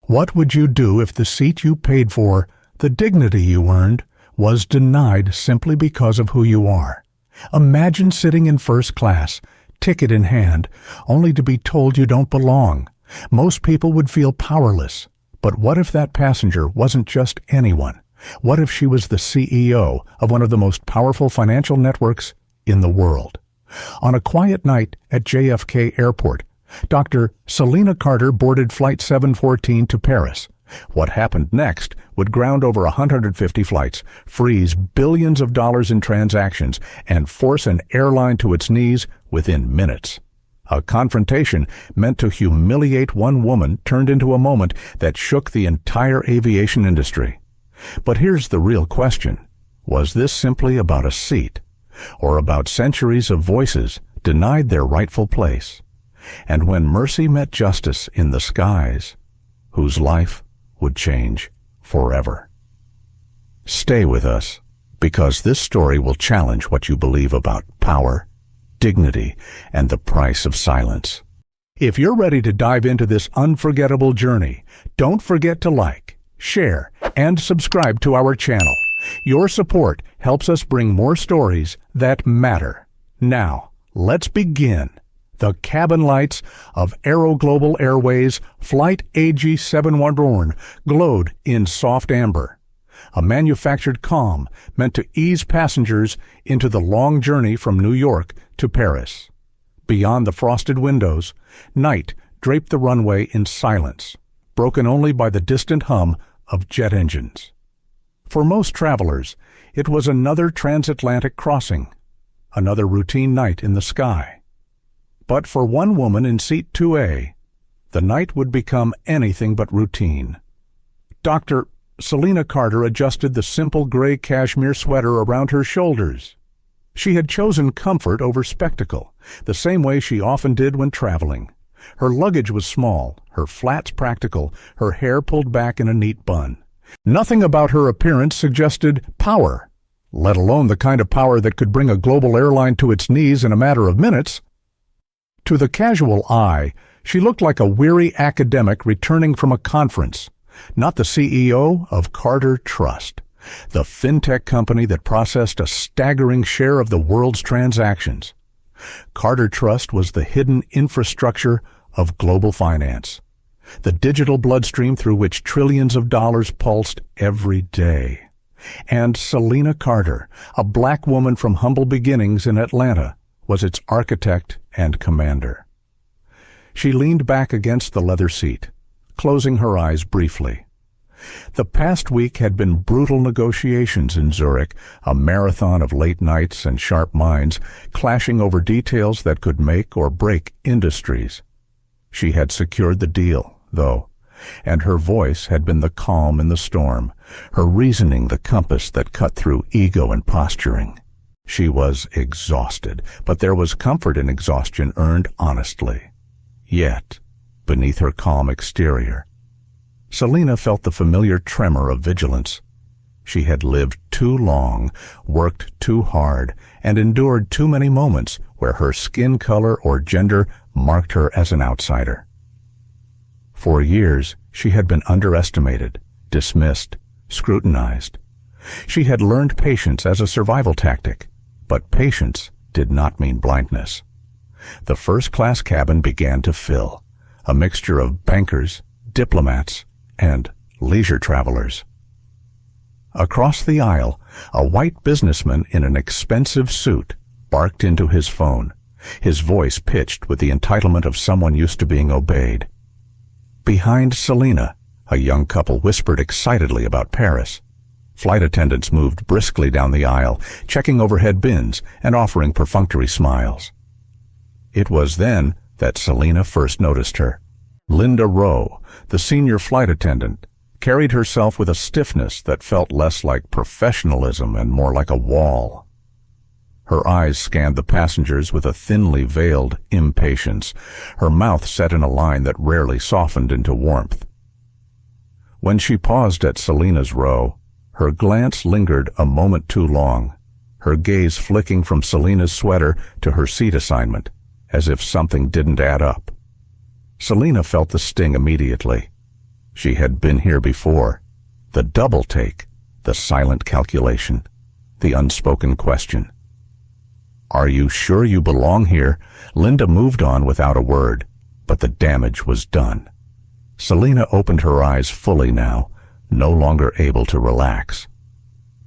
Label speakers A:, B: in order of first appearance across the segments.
A: What would you do if the seat you paid for, the dignity you earned, was denied simply because of who you are? Imagine sitting in first class, ticket in hand, only to be told you don't belong. Most people would feel powerless. But what if that passenger wasn't just anyone? What if she was the CEO of one of the most powerful financial networks in the world? On a quiet night at JFK Airport, Dr. Selena Carter boarded Flight 714 to Paris. What happened next would ground over 150 flights, freeze billions of dollars in transactions, and force an airline to its knees within minutes. A confrontation meant to humiliate one woman turned into a moment that shook the entire aviation industry. But here's the real question. Was this simply about a seat, or about centuries of voices denied their rightful place? And when mercy met justice in the skies, whose life would change forever? Stay with us, because this story will challenge what you believe about power, dignity, and the price of silence. If you're ready to dive into this unforgettable journey, don't forget to like, share, and subscribe to our channel. Your support helps us bring more stories that matter. Now, let's begin. The cabin lights of AeroGlobal Airways Flight AG711 glowed in soft amber, a manufactured calm meant to ease passengers into the long journey from New York to Paris. Beyond the frosted windows, night draped the runway in silence, broken only by the distant hum of jet engines. For most travelers, it was another transatlantic crossing, another routine night in the sky. But for one woman in seat 2A, the night would become anything but routine. Dr. Selena Carter adjusted the simple gray cashmere sweater around her shoulders. She had chosen comfort over spectacle, the same way she often did when traveling. Her luggage was small, her flats practical, her hair pulled back in a neat bun. Nothing about her appearance suggested power, let alone the kind of power that could bring a global airline to its knees in a matter of minutes. To the casual eye, she looked like a weary academic returning from a conference, not the CEO of Carter Trust, the fintech company that processed a staggering share of the world's transactions. Carter Trust was the hidden infrastructure of global finance, the digital bloodstream through which trillions of dollars pulsed every day. And Selena Carter, a black woman from humble beginnings in Atlanta, was its architect and commander. She leaned back against the leather seat, closing her eyes briefly. The past week had been brutal negotiations in Zurich, a marathon of late nights and sharp minds clashing over details that could make or break industries. She had secured the deal, though, and her voice had been the calm in the storm, her reasoning the compass that cut through ego and posturing. She was exhausted, but there was comfort in exhaustion earned honestly. Yet, beneath her calm exterior, Selena felt the familiar tremor of vigilance. She had lived too long, worked too hard, and endured too many moments where her skin color or gender marked her as an outsider. For years, she had been underestimated, dismissed, scrutinized. She had learned patience as a survival tactic, but patience did not mean blindness. The first-class cabin began to fill, a mixture of bankers, diplomats, and leisure travelers. Across the aisle, a white businessman in an expensive suit barked into his phone, his voice pitched with the entitlement of someone used to being obeyed. Behind Selena, a young couple whispered excitedly about Paris. Flight attendants moved briskly down the aisle, checking overhead bins and offering perfunctory smiles. It was then that Selena first noticed her. Linda Rowe, the senior flight attendant, carried herself with a stiffness that felt less like professionalism and more like a wall. Her eyes scanned the passengers with a thinly veiled impatience, her mouth set in a line that rarely softened into warmth. When she paused at Selena's row, her glance lingered a moment too long, her gaze flicking from Selena's sweater to her seat assignment, as if something didn't add up. Selena felt the sting immediately. She had been here before. The double take, the silent calculation, the unspoken question. "Are you sure you belong here?" Linda moved on without a word, but the damage was done. Selena opened her eyes fully now, no longer able to relax.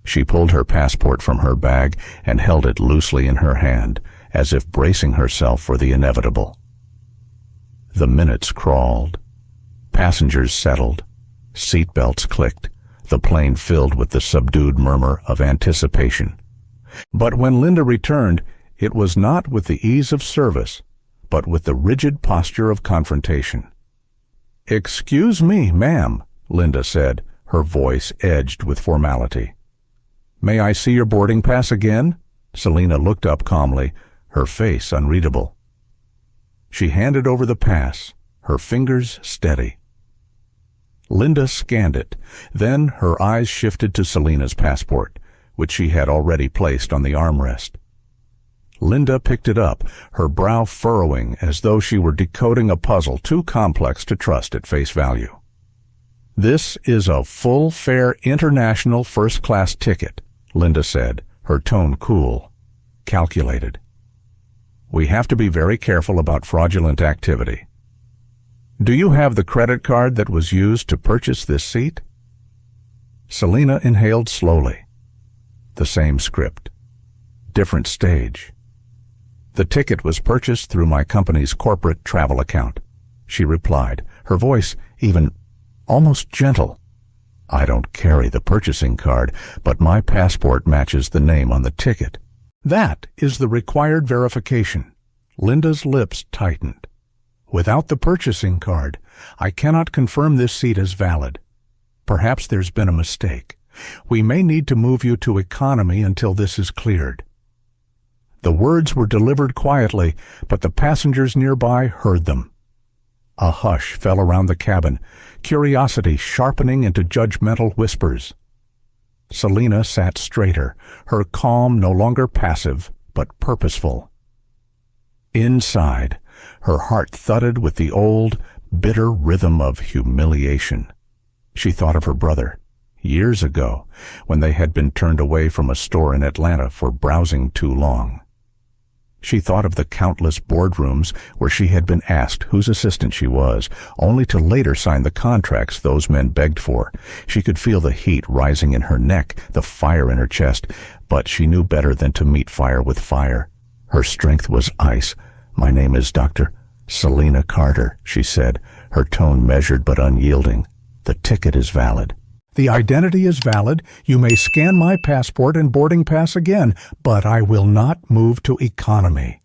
A: She pulled her passport from her bag and held it loosely in her hand, as if bracing herself for the inevitable. The minutes crawled. Passengers settled. Seatbelts clicked. The plane filled with the subdued murmur of anticipation. But when Linda returned, it was not with the ease of service, but with the rigid posture of confrontation. "Excuse me, ma'am," Linda said, her voice edged with formality. "May I see your boarding pass again?" Selena looked up calmly, her face unreadable. She handed over the pass, her fingers steady. Linda scanned it. Then her eyes shifted to Selena's passport, which she had already placed on the armrest. Linda picked it up, her brow furrowing as though she were decoding a puzzle too complex to trust at face value. "This is a full-fare international first-class ticket," Linda said, her tone cool, calculated. "We have to be very careful about fraudulent activity. Do you have the credit card that was used to purchase this seat?" Selena inhaled slowly. The same script. Different stage. "The ticket was purchased through my company's corporate travel account," she replied, her voice even almost gentle. "I don't carry the purchasing card, but my passport matches the name on the ticket." "That is the required verification." Linda's lips tightened. "Without the purchasing card, I cannot confirm this seat as valid. Perhaps there's been a mistake. We may need to move you to economy until this is cleared." The words were delivered quietly, but the passengers nearby heard them. A hush fell around the cabin, curiosity sharpening into judgmental whispers. Selena sat straighter, her calm no longer passive, but purposeful. Inside, her heart thudded with the old, bitter rhythm of humiliation. She thought of her brother, years ago, when they had been turned away from a store in Atlanta for browsing too long. She thought of the countless boardrooms where she had been asked whose assistant she was, only to later sign the contracts those men begged for. She could feel the heat rising in her neck, the fire in her chest, but she knew better than to meet fire with fire. Her strength was ice. "My name is Dr. Selena Carter," she said, her tone measured but unyielding. "The ticket is valid." "The identity is valid. You may scan my passport and boarding pass again, but I will not move to economy."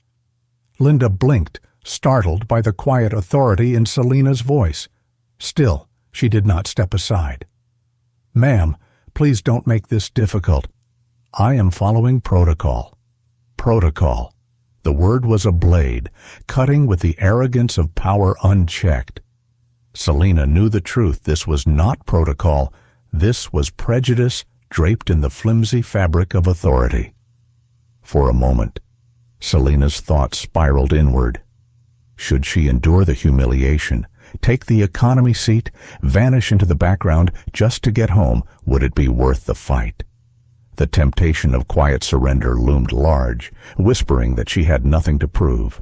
A: Linda blinked, startled by the quiet authority in Selena's voice. Still, she did not step aside. "Ma'am, please don't make this difficult. I am following protocol." Protocol. The word was a blade, cutting with the arrogance of power unchecked. Selena knew the truth. This was not protocol. This was prejudice draped in the flimsy fabric of authority. For a moment, Selena's thoughts spiraled inward. Should she endure the humiliation, take the economy seat, vanish into the background just to get home? Would it be worth the fight? The temptation of quiet surrender loomed large, whispering that she had nothing to prove.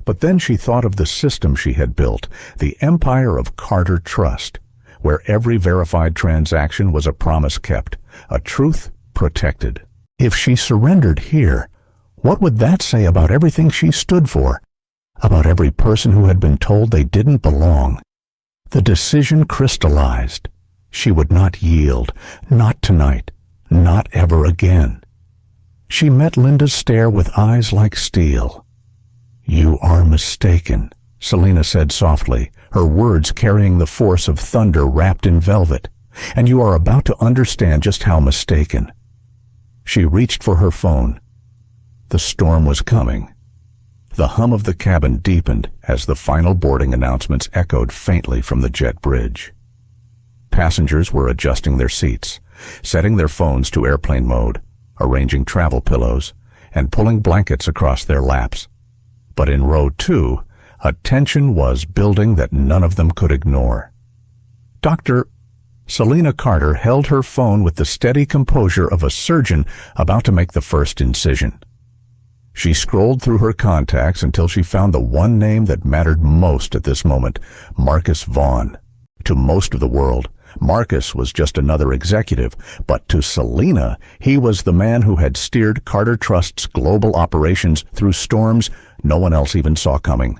A: But then she thought of the system she had built, the empire of Carter Trust, where every verified transaction was a promise kept, a truth protected. If she surrendered here, what would that say about everything she stood for, about every person who had been told they didn't belong? The decision crystallized. She would not yield, not tonight, not ever again. She met Linda's stare with eyes like steel. "You are mistaken," Selena said softly, her words carrying the force of thunder wrapped in velvet. "And you are about to understand just how mistaken." She reached for her phone. The storm was coming. The hum of the cabin deepened as the final boarding announcements echoed faintly from the jet bridge. Passengers were adjusting their seats, setting their phones to airplane mode, arranging travel pillows, and pulling blankets across their laps. But in row 2, a tension was building that none of them could ignore. Dr. Selena Carter held her phone with the steady composure of a surgeon about to make the first incision. She scrolled through her contacts until she found the one name that mattered most at this moment, Marcus Vaughn. To most of the world, Marcus was just another executive, but to Selena, he was the man who had steered Carter Trust's global operations through storms no one else even saw coming.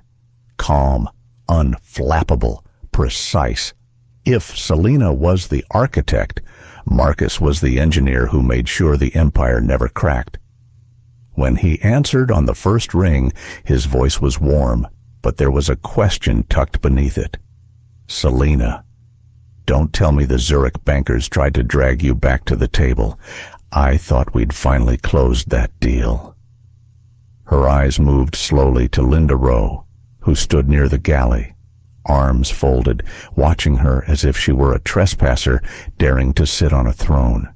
A: Calm, unflappable, precise. If Selena was the architect, Marcus was the engineer who made sure the empire never cracked. When he answered on the first ring, his voice was warm, but there was a question tucked beneath it. Selena, don't tell me the Zurich bankers tried to drag you back to the table. I thought we'd finally closed that deal. Her eyes moved slowly to Linda Rowe, who stood near the galley, arms folded, watching her as if she were a trespasser daring to sit on a throne.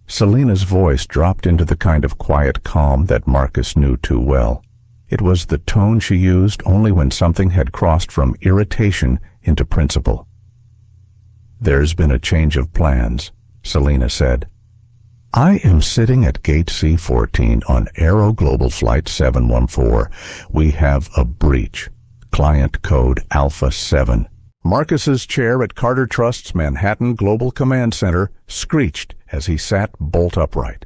A: Selena's voice dropped into the kind of quiet calm that Marcus knew too well. It was the tone she used only when something had crossed from irritation into principle. There's been a change of plans, Selena said. I am sitting at Gate C14 on AeroGlobal Flight 714. We have a breach. Client code Alpha 7. Marcus's chair at Carter Trust's Manhattan Global Command Center screeched as he sat bolt upright.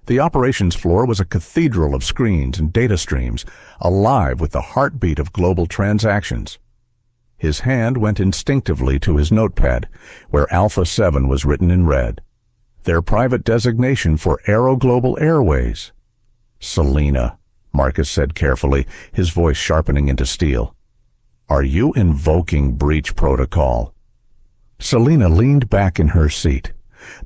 A: The operations floor was a cathedral of screens and data streams, alive with the heartbeat of global transactions. His hand went instinctively to his notepad, where Alpha 7 was written in red. Their private designation for AeroGlobal Airways. Selena, Marcus said carefully, his voice sharpening into steel. Are you invoking breach protocol? Selena leaned back in her seat.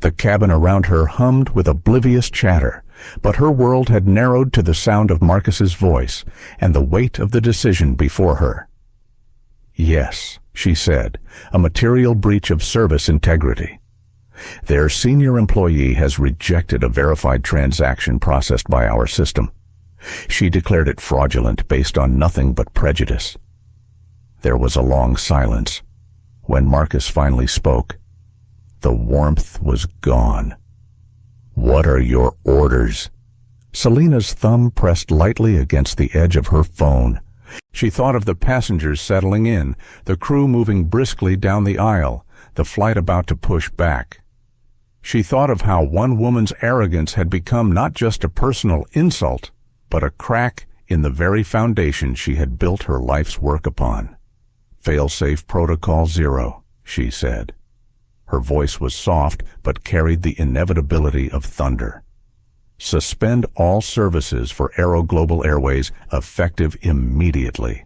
A: The cabin around her hummed with oblivious chatter, but her world had narrowed to the sound of Marcus's voice and the weight of the decision before her. Yes, she said, a material breach of service integrity. Their senior employee has rejected a verified transaction processed by our system. She declared it fraudulent based on nothing but prejudice. There was a long silence. When Marcus finally spoke, the warmth was gone. What are your orders? Selena's thumb pressed lightly against the edge of her phone. She thought of the passengers settling in, the crew moving briskly down the aisle, the flight about to push back. She thought of how one woman's arrogance had become not just a personal insult, but a crack in the very foundation she had built her life's work upon. Fail-safe protocol 0, she said. Her voice was soft, but carried the inevitability of thunder. Suspend all services for AeroGlobal Airways effective immediately.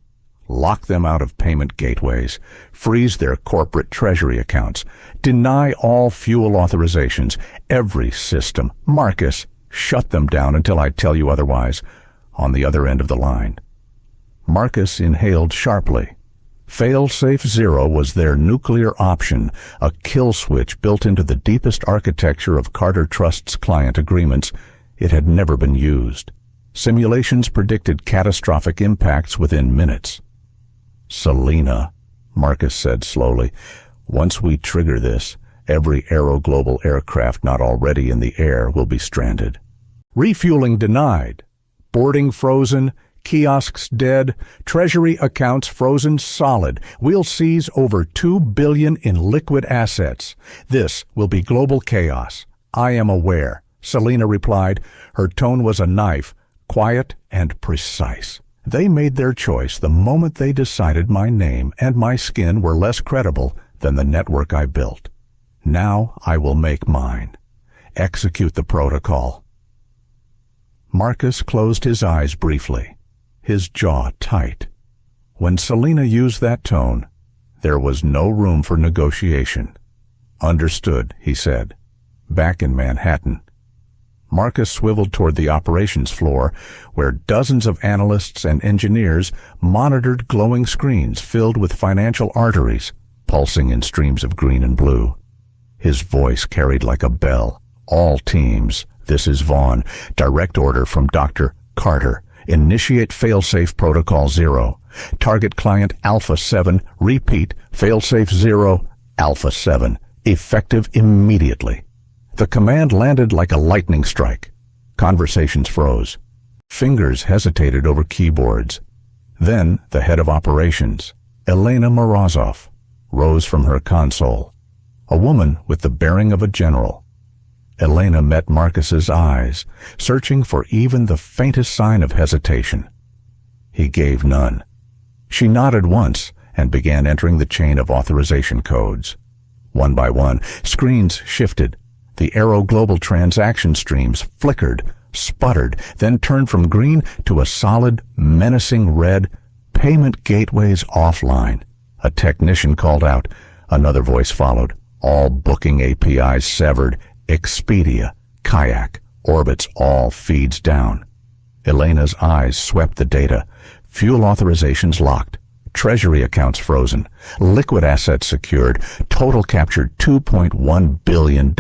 A: Lock them out of payment gateways. Freeze their corporate treasury accounts. Deny all fuel authorizations. Every system. Marcus, shut them down until I tell you otherwise. On the other end of the line. Marcus inhaled sharply. Fail-safe 0 was their nuclear option, a kill switch built into the deepest architecture of Carter Trust's client agreements. It had never been used. Simulations predicted catastrophic impacts within minutes. Selena, Marcus said slowly, once we trigger this, every AeroGlobal aircraft not already in the air will be stranded. Refueling denied. Boarding frozen. Kiosks dead, treasury accounts frozen solid. We'll seize over $2 billion in liquid assets. This will be global chaos. I am aware, Selena replied. Her tone was a knife, quiet and precise. They made their choice the moment they decided my name and my skin were less credible than the network I built. Now I will make mine. Execute the protocol. Marcus closed his eyes briefly, his jaw tight. When Selena used that tone, there was no room for negotiation. Understood, he said. Back in Manhattan. Marcus swiveled toward the operations floor, where dozens of analysts and engineers monitored glowing screens filled with financial arteries, pulsing in streams of green and blue. His voice carried like a bell. All teams, this is Vaughn. Direct order from Dr. Carter. Initiate failsafe protocol 0. Target client Alpha 7. Repeat, failsafe 0, Alpha 7. Effective immediately. The command landed like a lightning strike. Conversations froze. Fingers hesitated over keyboards. Then the head of operations, Elena Morozov, rose from her console. A woman with the bearing of a general. Elena met Marcus's eyes, searching for even the faintest sign of hesitation. He gave none. She nodded once and began entering the chain of authorization codes. One by one, screens shifted. The AeroGlobal transaction streams flickered, sputtered, then turned from green to a solid, menacing red. Payment gateways offline. A technician called out. Another voice followed. All booking APIs severed. Expedia, Kayak, Orbit's all feeds down. Elena's eyes swept the data. Fuel authorizations locked. Treasury accounts frozen. Liquid assets secured. Total captured $2.1 billion.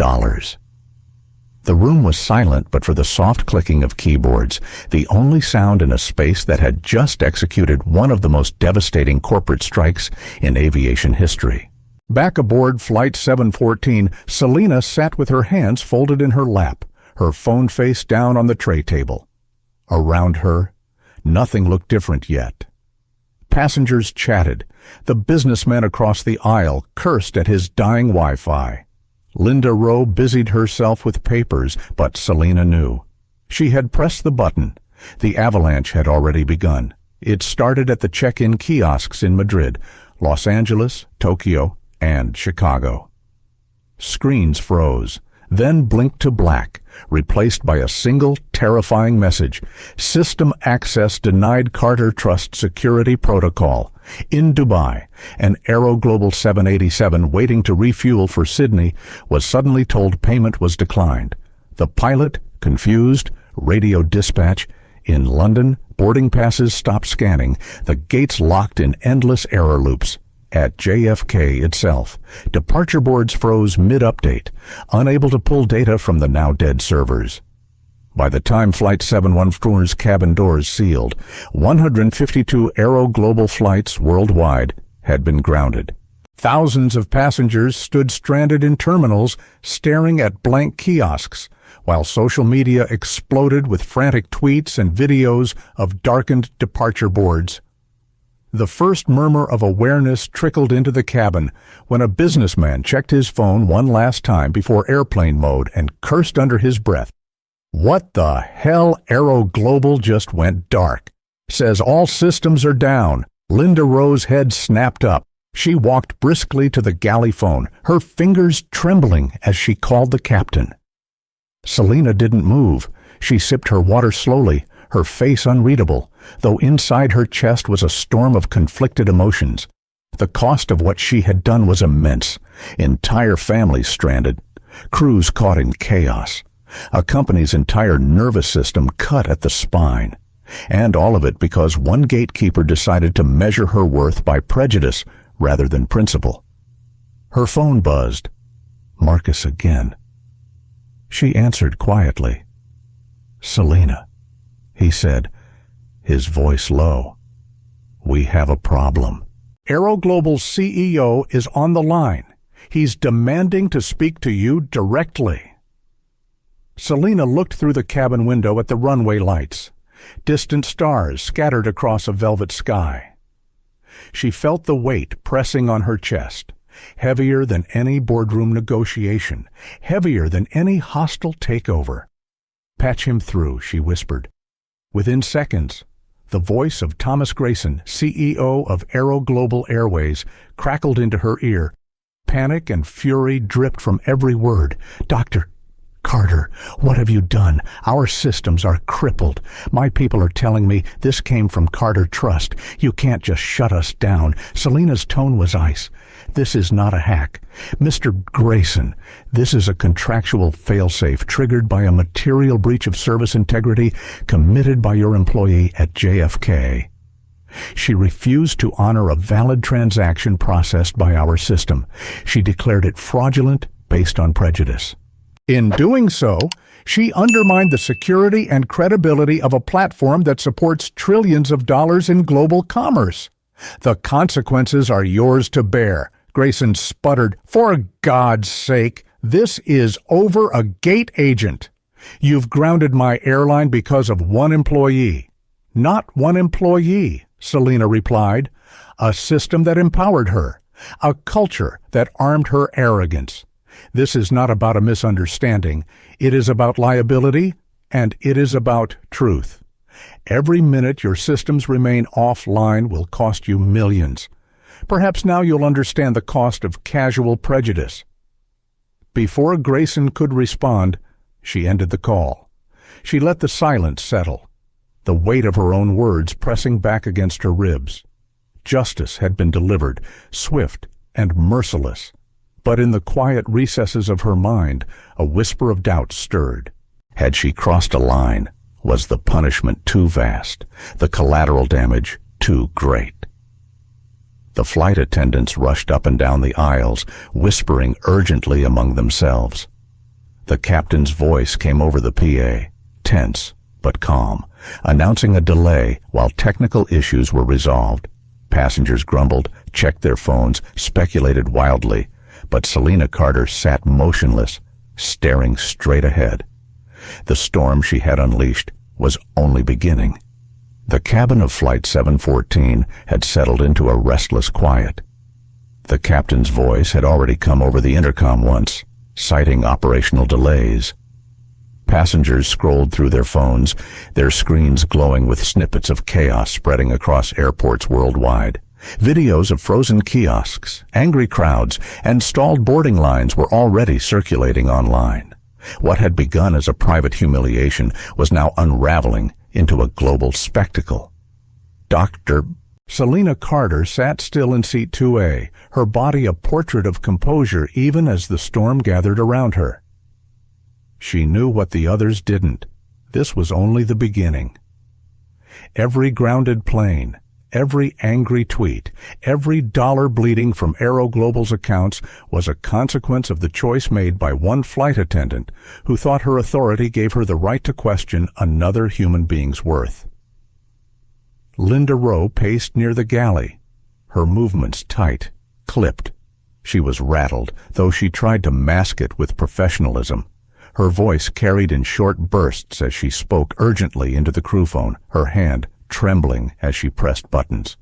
A: The room was silent but for the soft clicking of keyboards, the only sound in a space that had just executed one of the most devastating corporate strikes in aviation history. Back aboard Flight 714, Selena sat with her hands folded in her lap, her phone face down on the tray table. Around her, nothing looked different yet. Passengers chatted. The businessman across the aisle cursed at his dying Wi-Fi. Linda Rowe busied herself with papers, but Selena knew. She had pressed the button. The avalanche had already begun. It started at the check-in kiosks in Madrid, Los Angeles, Tokyo, and Chicago. Screens froze, then blinked to black, replaced by a single terrifying message. System access denied. Carter Trust Security Protocol. In Dubai, an AeroGlobal 787 waiting to refuel for Sydney was suddenly told payment was declined. The pilot, confused, radio dispatch. In London, boarding passes stopped scanning, the gates locked in endless error loops. At JFK itself, departure boards froze mid-update, unable to pull data from the now-dead servers. By the time Flight 714's cabin doors sealed, 152 AeroGlobal flights worldwide had been grounded. Thousands of passengers stood stranded in terminals, staring at blank kiosks, while social media exploded with frantic tweets and videos of darkened departure boards. The first murmur of awareness trickled into the cabin when a businessman checked his phone one last time before airplane mode and cursed under his breath. What the hell? AeroGlobal just went dark. Says all systems are down. Linda Rowe's head snapped up. She walked briskly to the galley phone, her fingers trembling as she called the captain. Selena didn't move. She sipped her water slowly, her face unreadable, though inside her chest was a storm of conflicted emotions. The cost of what she had done was immense. Entire families stranded, crews caught in chaos, a company's entire nervous system cut at the spine. And all of it because one gatekeeper decided to measure her worth by prejudice rather than principle. Her phone buzzed. Marcus again. She answered quietly. Selena, he said, his voice low. We have a problem. AeroGlobal's CEO is on the line. He's demanding to speak to you directly. Selena looked through the cabin window at the runway lights, distant stars scattered across a velvet sky. She felt the weight pressing on her chest, heavier than any boardroom negotiation, heavier than any hostile takeover. Patch him through, she whispered. Within seconds, the voice of Thomas Grayson, CEO of AeroGlobal Airways, crackled into her ear. Panic and fury dripped from every word. Dr. Carter, what have you done? Our systems are crippled. My people are telling me this came from Carter Trust. You can't just shut us down. Selena's tone was ice. This is not a hack. Mr. Grayson, this is a contractual failsafe triggered by a material breach of service integrity committed by your employee at JFK. She refused to honor a valid transaction processed by our system. She declared it fraudulent based on prejudice. In doing so, She undermined the security and credibility of a platform that supports trillions of dollars in global commerce. The consequences are yours to bear. Grayson sputtered. For God's sake, this is over a gate agent. You've grounded my airline because of one employee. Not one employee, Selena replied. A system that empowered her. A culture that armed her arrogance. This is not about a misunderstanding. It is about liability, and it is about truth. Every minute your systems remain offline will cost you millions. Perhaps now you'll understand the cost of casual prejudice. Before Grayson could respond, she ended the call. She let the silence settle, the weight of her own words pressing back against her ribs. Justice had been delivered, swift and merciless. But in the quiet recesses of her mind, a whisper of doubt stirred. Had she crossed a line? Was the punishment too vast, the collateral damage too great? The flight attendants rushed up and down the aisles, whispering urgently among themselves. The captain's voice came over the PA, tense but calm, announcing a delay while technical issues were resolved. Passengers grumbled, checked their phones, speculated wildly, but Selena Carter sat motionless, staring straight ahead. The storm she had unleashed was only beginning. The cabin of Flight 714 had settled into a restless quiet. The captain's voice had already come over the intercom once, citing operational delays. Passengers scrolled through their phones, their screens glowing with snippets of chaos spreading across airports worldwide. Videos of frozen kiosks, angry crowds, and stalled boarding lines were already circulating online. What had begun as a private humiliation was now unraveling into a global spectacle. Selena Carter sat still in seat 2A, her body a portrait of composure even as the storm gathered around her. She knew what the others didn't. This was only the beginning. Every grounded plane, every angry tweet, every dollar bleeding from AeroGlobal's accounts was a consequence of the choice made by one flight attendant who thought her authority gave her the right to question another human being's worth. Linda Rowe paced near the galley, her movements tight, clipped. She was rattled, though she tried to mask it with professionalism. Her voice carried in short bursts as she spoke urgently into the crew phone, her hand trembling as she pressed buttons.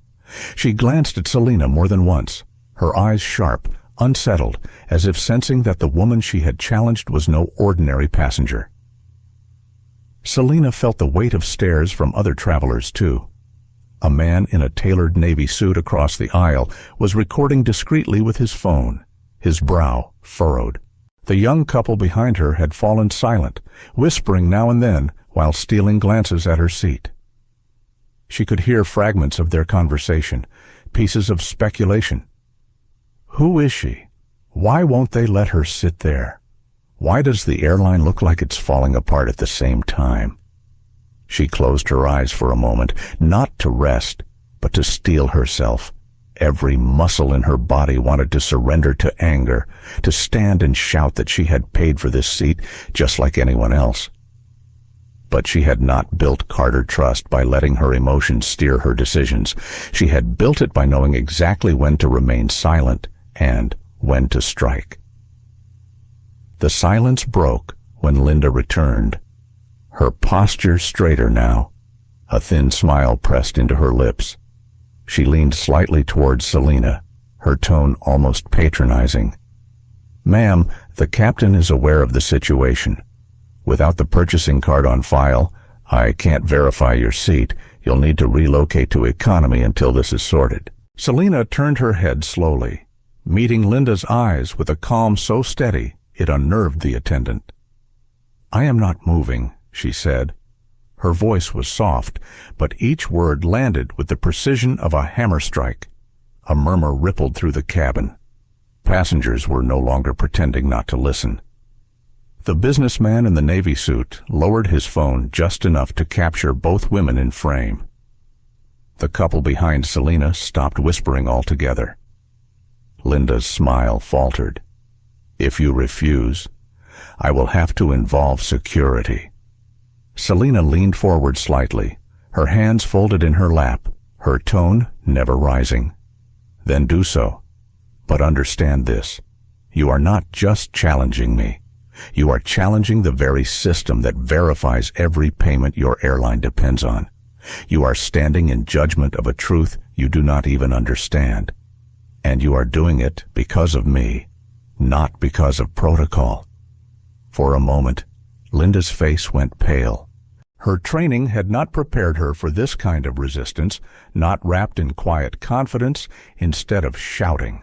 A: She glanced at Selena more than once, her eyes sharp, unsettled, as if sensing that the woman she had challenged was no ordinary passenger. Selena felt the weight of stares from other travelers, too. A man in a tailored navy suit across the aisle was recording discreetly with his phone, his brow furrowed. The young couple behind her had fallen silent, whispering now and then while stealing glances at her seat. She could hear fragments of their conversation, pieces of speculation. Who is she? Why won't they let her sit there? Why does the airline look like it's falling apart at the same time? She closed her eyes for a moment, not to rest, but to steel herself. Every muscle in her body wanted to surrender to anger, to stand and shout that she had paid for this seat just like anyone else. But she had not built Carter trust by letting her emotions steer her decisions. She had built it by knowing exactly when to remain silent and when to strike. The silence broke when Linda returned, her posture straighter now. A thin smile pressed into her lips. She leaned slightly towards Selena, her tone almost patronizing. "Ma'am, the captain is aware of the situation. Without the purchasing card on file, I can't verify your seat. You'll need to relocate to economy until this is sorted." Selena turned her head slowly, meeting Linda's eyes with a calm so steady it unnerved the attendant. "I am not moving," she said. Her voice was soft, but each word landed with the precision of a hammer strike. A murmur rippled through the cabin. Passengers were no longer pretending not to listen. The businessman in the navy suit lowered his phone just enough to capture both women in frame. The couple behind Selena stopped whispering altogether. Linda's smile faltered. "If you refuse, I will have to involve security." Selena leaned forward slightly, her hands folded in her lap, her tone never rising. "Then do so. But understand this. You are not just challenging me. You are challenging the very system that verifies every payment your airline depends on. You are standing in judgment of a truth you do not even understand. And you are doing it because of me, not because of protocol." For a moment, Linda's face went pale. Her training had not prepared her for this kind of resistance, not wrapped in quiet confidence, instead of shouting.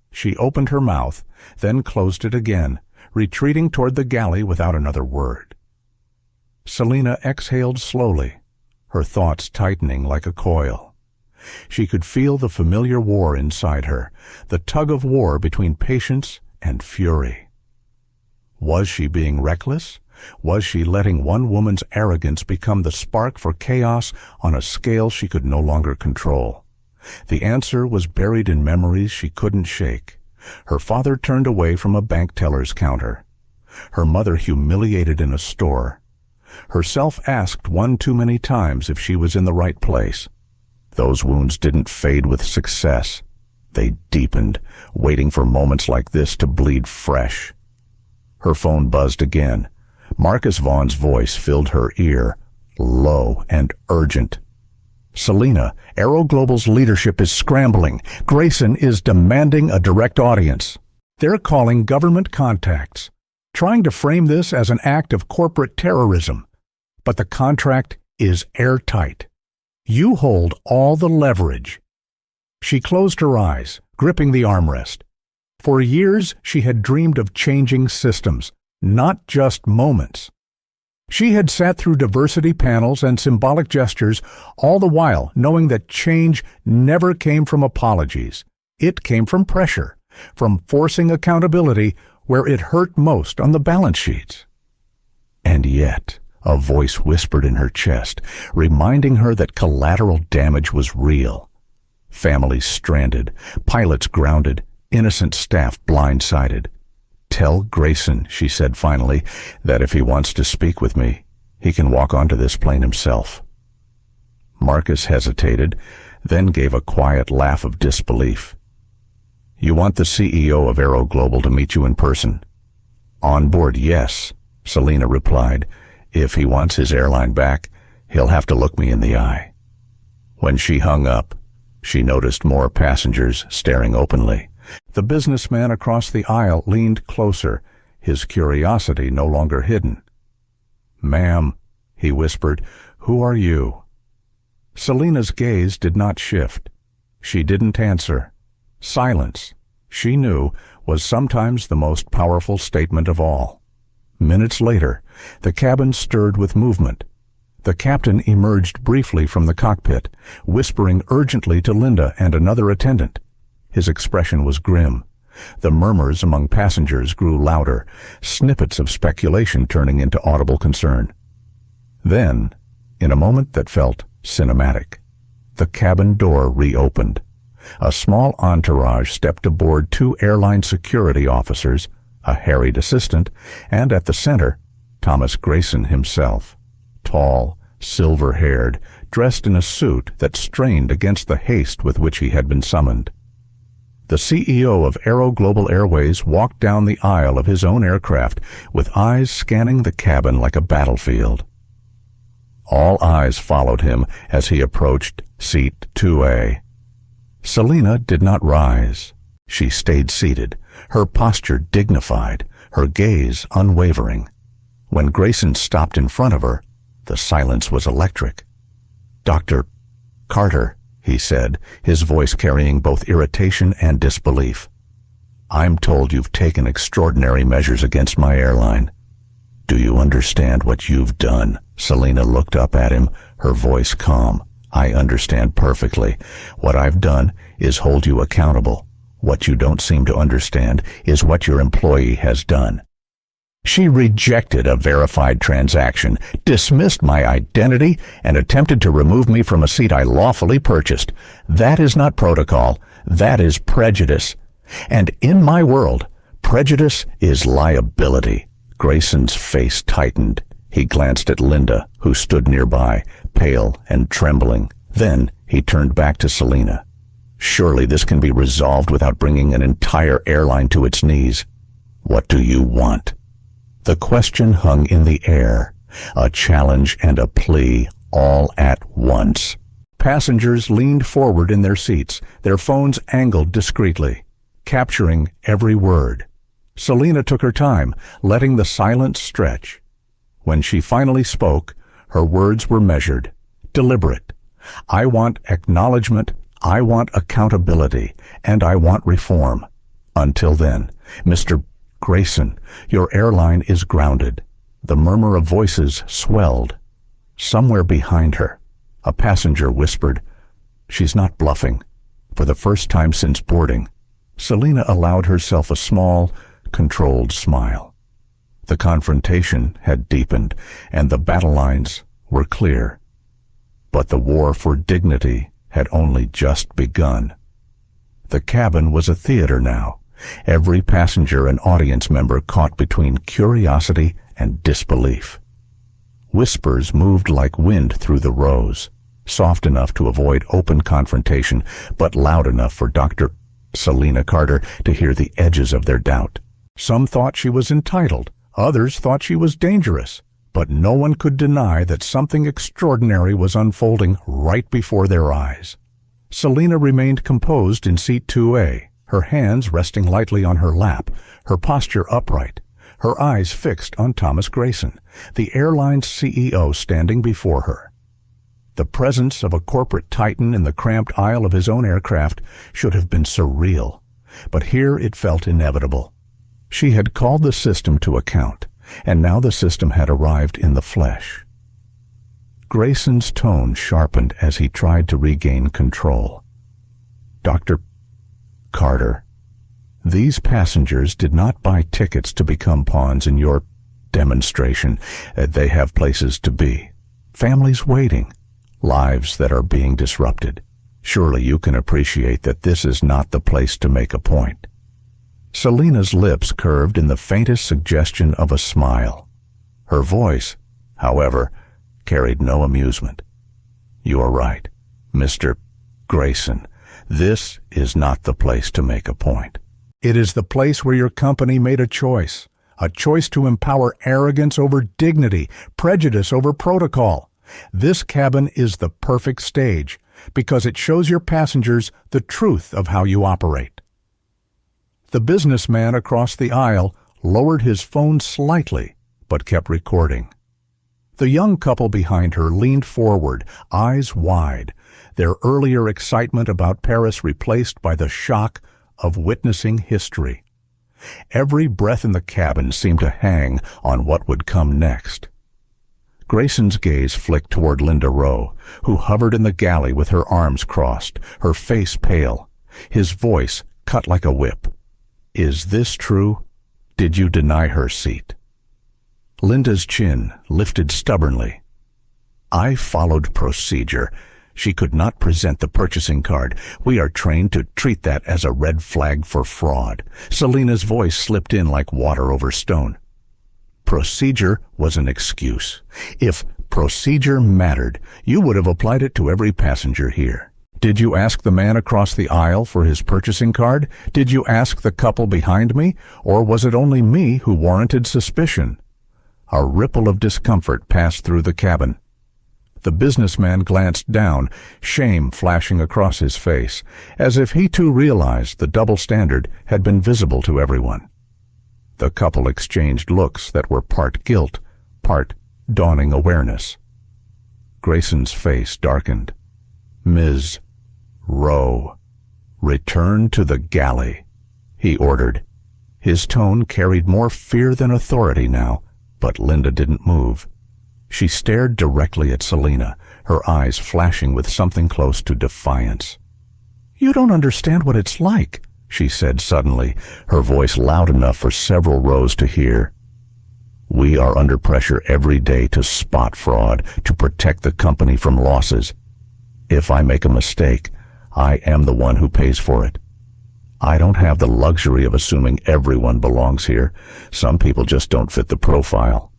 A: She opened her mouth, then closed it again, retreating toward the galley without another word. Selena exhaled slowly, her thoughts tightening like a coil. She could feel the familiar war inside her, the tug-of-war between patience and fury. Was she being reckless? Was she letting one woman's arrogance become the spark for chaos on a scale she could no longer control? The answer was buried in memories she couldn't shake. Her father turned away from a bank teller's counter. Her mother humiliated in a store. Herself asked one too many times if she was in the right place. Those wounds didn't fade with success. They deepened, waiting for moments like this to bleed fresh. Her phone buzzed again. Marcus Vaughn's voice filled her ear, low and urgent. "Selena, AeroGlobal's leadership is scrambling. Grayson is demanding a direct audience. They're calling government contacts, trying to frame this as an act of corporate terrorism. But the contract is airtight. You hold all the leverage." She closed her eyes, gripping the armrest. For years, she had dreamed of changing systems, not just moments. She had sat through diversity panels and symbolic gestures, all the while knowing that change never came from apologies. It came from pressure, from forcing accountability where it hurt most on the balance sheets. And yet, a voice whispered in her chest, reminding her that collateral damage was real. Families stranded, pilots grounded, innocent staff blindsided. "Tell Grayson," she said finally, "that if he wants to speak with me, he can walk onto this plane himself." Marcus hesitated, then gave a quiet laugh of disbelief. "You want the CEO of AeroGlobal to meet you in person?" "On board, yes," Selena replied. "If he wants his airline back, he'll have to look me in the eye." When she hung up, she noticed more passengers staring openly. The businessman across the aisle leaned closer, his curiosity no longer hidden. "Ma'am," he whispered, "who are you?" Selena's gaze did not shift. She didn't answer. Silence, she knew, was sometimes the most powerful statement of all. Minutes later, the cabin stirred with movement. The captain emerged briefly from the cockpit, whispering urgently to Linda and another attendant. His expression was grim. The murmurs among passengers grew louder, snippets of speculation turning into audible concern. Then, in a moment that felt cinematic, the cabin door reopened. A small entourage stepped aboard 2 airline security officers, a harried assistant, and at the center, Thomas Grayson himself. Tall, silver-haired, dressed in a suit that strained against the haste with which he had been summoned. The CEO of AeroGlobal Airways walked down the aisle of his own aircraft, with eyes scanning the cabin like a battlefield. All eyes followed him as he approached seat 2A. Selena did not rise. She stayed seated, her posture dignified, her gaze unwavering. When Grayson stopped in front of her, the silence was electric. "Dr. Carter," he said, his voice carrying both irritation and disbelief. "I'm told you've taken extraordinary measures against my airline. Do you understand what you've done?" Selena looked up at him, her voice calm. "I understand perfectly. What I've done is hold you accountable. What you don't seem to understand is what your employee has done. She rejected a verified transaction, dismissed my identity, and attempted to remove me from a seat I lawfully purchased. That is not protocol. That is prejudice. And in my world, prejudice is liability. Grayson's face tightened. He glanced at Linda, who stood nearby, pale and trembling. Then he turned back to Selena. Surely this can be resolved without bringing an entire airline to its knees. What do you want? The question hung in the air, a challenge and a plea all at once. Passengers leaned forward in their seats, their phones angled discreetly, capturing every word. Selena took her time, letting the silence stretch. When she finally spoke, her words were measured, deliberate. I want acknowledgement, I want accountability, and I want reform. Until then, Mr. Grayson, your airline is grounded. The murmur of voices swelled. Somewhere behind her, a passenger whispered, "She's not bluffing." For the first time since boarding, Selena allowed herself a small, controlled smile. The confrontation had deepened, and the battle lines were clear. But the war for dignity had only just begun. The cabin was a theater now, every passenger an audience member caught between curiosity and disbelief. Whispers moved like wind through the rows, soft enough to avoid open confrontation, but loud enough for Dr. Selena Carter to hear the edges of their doubt. Some thought she was entitled, others thought she was dangerous, but no one could deny that something extraordinary was unfolding right before their eyes. Selena remained composed in seat 2A, her hands resting lightly on her lap, her posture upright, her eyes fixed on Thomas Grayson, the airline's CEO standing before her. The presence of a corporate titan in the cramped aisle of his own aircraft should have been surreal, but here it felt inevitable. She had called the system to account, and now the system had arrived in the flesh. Grayson's tone sharpened as he tried to regain control. Dr. Carter, these passengers did not buy tickets to become pawns in your demonstration. They have places to be, families waiting, lives that are being disrupted. Surely you can appreciate that this is not the place to make a point. Selena's lips curved in the faintest suggestion of a smile. Her voice, however, carried no amusement. You are right, Mr. Grayson. This is not the place to make a point. It is the place where your company made a choice to empower arrogance over dignity, prejudice over protocol. This cabin is the perfect stage because it shows your passengers the truth of how you operate. The businessman across the aisle lowered his phone slightly, but kept recording. The young couple behind her leaned forward, eyes wide, their earlier excitement about Paris replaced by the shock of witnessing history. Every breath in the cabin seemed to hang on what would come next. Grayson's gaze flicked toward Linda Rowe, who hovered in the galley with her arms crossed, her face pale. His voice cut like a whip. Is this true? Did you deny her seat? Linda's chin lifted stubbornly. I followed procedure. She could not present the purchasing card. We are trained to treat that as a red flag for fraud. Selena's voice slipped in like water over stone. Procedure was an excuse. If procedure mattered, you would have applied it to every passenger here. Did you ask the man across the aisle for his purchasing card? Did you ask the couple behind me? Or was it only me who warranted suspicion? A ripple of discomfort passed through the cabin. The businessman glanced down, shame flashing across his face, as if he too realized the double standard had been visible to everyone. The couple exchanged looks that were part guilt, part dawning awareness. Grayson's face darkened. Ms. Rowe, return to the galley, he ordered. His tone carried more fear than authority now, but Linda didn't move. She stared directly at Selena, her eyes flashing with something close to defiance. You don't understand what it's like, she said suddenly, her voice loud enough for several rows to hear. We are under pressure every day to spot fraud, to protect the company from losses. If I make a mistake, I am the one who pays for it. I don't have the luxury of assuming everyone belongs here. Some people just don't fit the profile."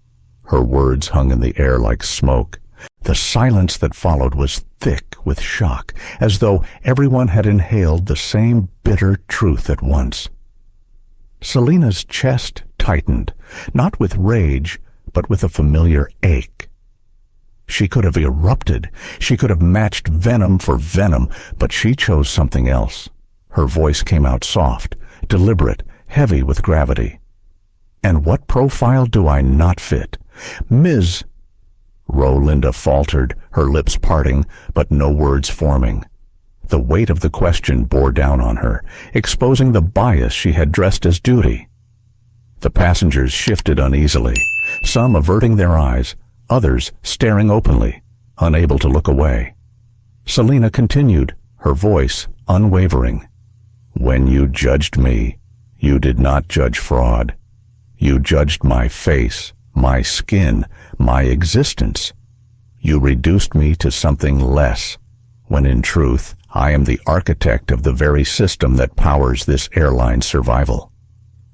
A: Her words hung in the air like smoke. The silence that followed was thick with shock, as though everyone had inhaled the same bitter truth at once. Selena's chest tightened, not with rage, but with a familiar ache. She could have erupted. She could have matched venom for venom, but she chose something else. Her voice came out soft, deliberate, heavy with gravity. "And what profile do I not fit? Ms. Rolinda faltered, her lips parting, but no words forming. The weight of the question bore down on her, exposing the bias she had dressed as duty. The passengers shifted uneasily, some averting their eyes, others staring openly, unable to look away. Selena continued, her voice unwavering. "When you judged me, you did not judge fraud. You judged my face, my skin, my existence. You reduced me to something less, when in truth, I am the architect of the very system that powers this airline's survival.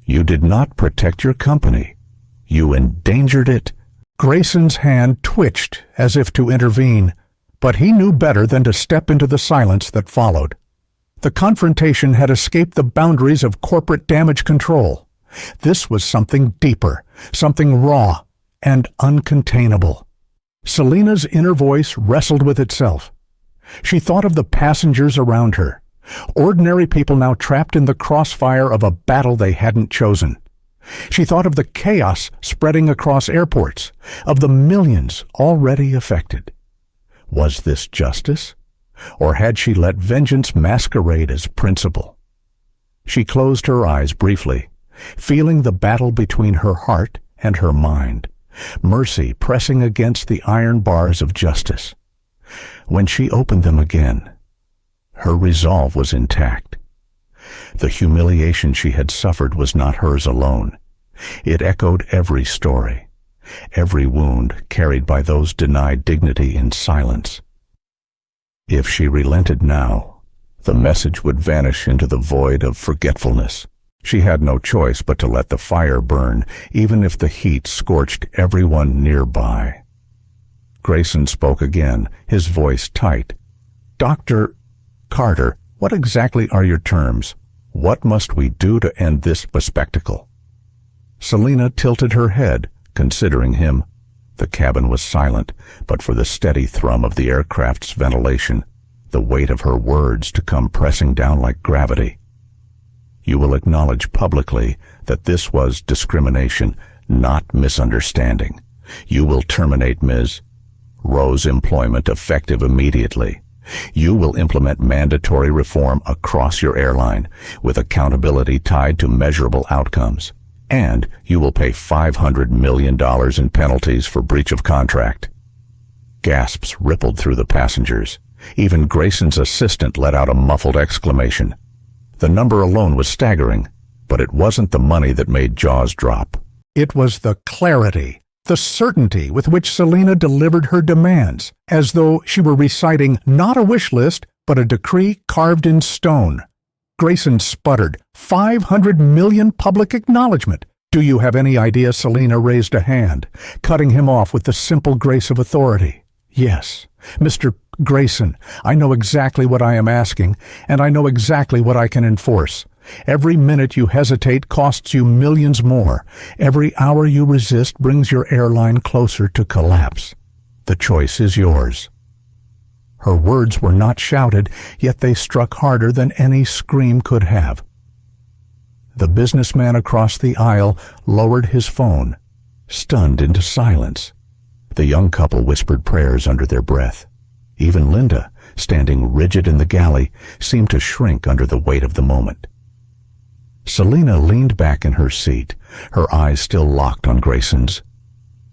A: You did not protect your company. You endangered it." Grayson's hand twitched as if to intervene, but he knew better than to step into the silence that followed. The confrontation had escaped the boundaries of corporate damage control. This was something deeper, something raw and uncontainable. Selena's inner voice wrestled with itself. She thought of the passengers around her, ordinary people now trapped in the crossfire of a battle they hadn't chosen. She thought of the chaos spreading across airports, of the millions already affected. Was this justice? Or had she let vengeance masquerade as principle? She closed her eyes briefly, feeling the battle between her heart and her mind, mercy pressing against the iron bars of justice. When she opened them again, her resolve was intact. The humiliation she had suffered was not hers alone. It echoed every story, every wound carried by those denied dignity in silence. If she relented now, the message would vanish into the void of forgetfulness. She had no choice but to let the fire burn, even if the heat scorched everyone nearby. Grayson spoke again, his voice tight. "Dr. Carter, what exactly are your terms? What must we do to end this spectacle?" Selena tilted her head, considering him. The cabin was silent, but for the steady thrum of the aircraft's ventilation, the weight of her words to come pressing down like gravity. "You will acknowledge publicly that this was discrimination, not misunderstanding. You will terminate Ms. Rowe's employment effective immediately. You will implement mandatory reform across your airline, with accountability tied to measurable outcomes. And you will pay $500 million in penalties for breach of contract." Gasps rippled through the passengers. Even Grayson's assistant let out a muffled exclamation. The number alone was staggering, but it wasn't the money that made jaws drop. It was the clarity, the certainty with which Selena delivered her demands, as though she were reciting not a wish list, but a decree carved in stone. Grayson sputtered, "500 million public acknowledgement. Do you have any idea?" Selena raised a hand, cutting him off with the simple grace of authority. "Yes, Mr. Grayson, I know exactly what I am asking, and I know exactly what I can enforce. Every minute you hesitate costs you millions more. Every hour you resist brings your airline closer to collapse. The choice is yours." Her words were not shouted, yet they struck harder than any scream could have. The businessman across the aisle lowered his phone, stunned into silence. The young couple whispered prayers under their breath. Even Linda, standing rigid in the galley, seemed to shrink under the weight of the moment. Selena leaned back in her seat, her eyes still locked on Grayson's.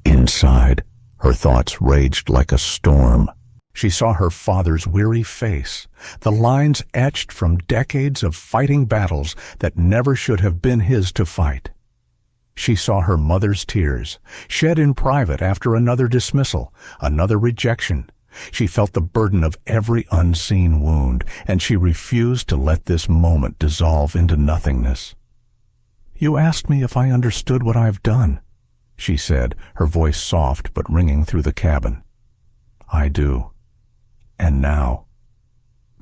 A: Inside, her thoughts raged like a storm. She saw her father's weary face, the lines etched from decades of fighting battles that never should have been his to fight. She saw her mother's tears, shed in private after another dismissal, another rejection, She felt the burden of every unseen wound, and she refused to let this moment dissolve into nothingness. "You asked me if I understood what I've done," she said, her voice soft but ringing through the cabin. "I do. And now,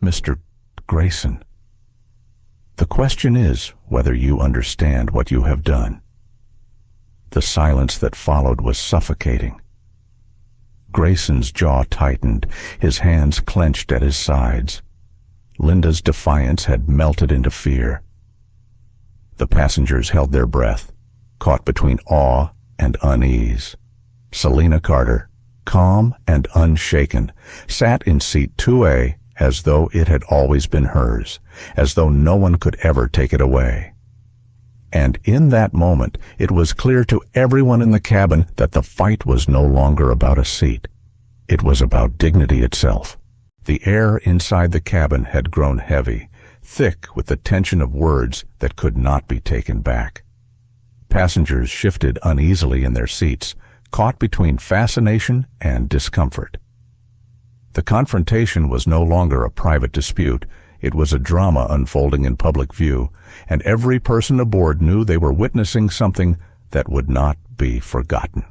A: Mr. Grayson, the question is whether you understand what you have done." The silence that followed was suffocating. Grayson's jaw tightened, his hands clenched at his sides. Linda's defiance had melted into fear. The passengers held their breath, caught between awe and unease. Selena Carter, calm and unshaken, sat in seat 2A as though it had always been hers, as though no one could ever take it away. And in that moment, it was clear to everyone in the cabin that the fight was no longer about a seat. It was about dignity itself. The air inside the cabin had grown heavy, thick with the tension of words that could not be taken back. Passengers shifted uneasily in their seats, caught between fascination and discomfort. The confrontation was no longer a private dispute. It was a drama unfolding in public view, and every person aboard knew they were witnessing something that would not be forgotten.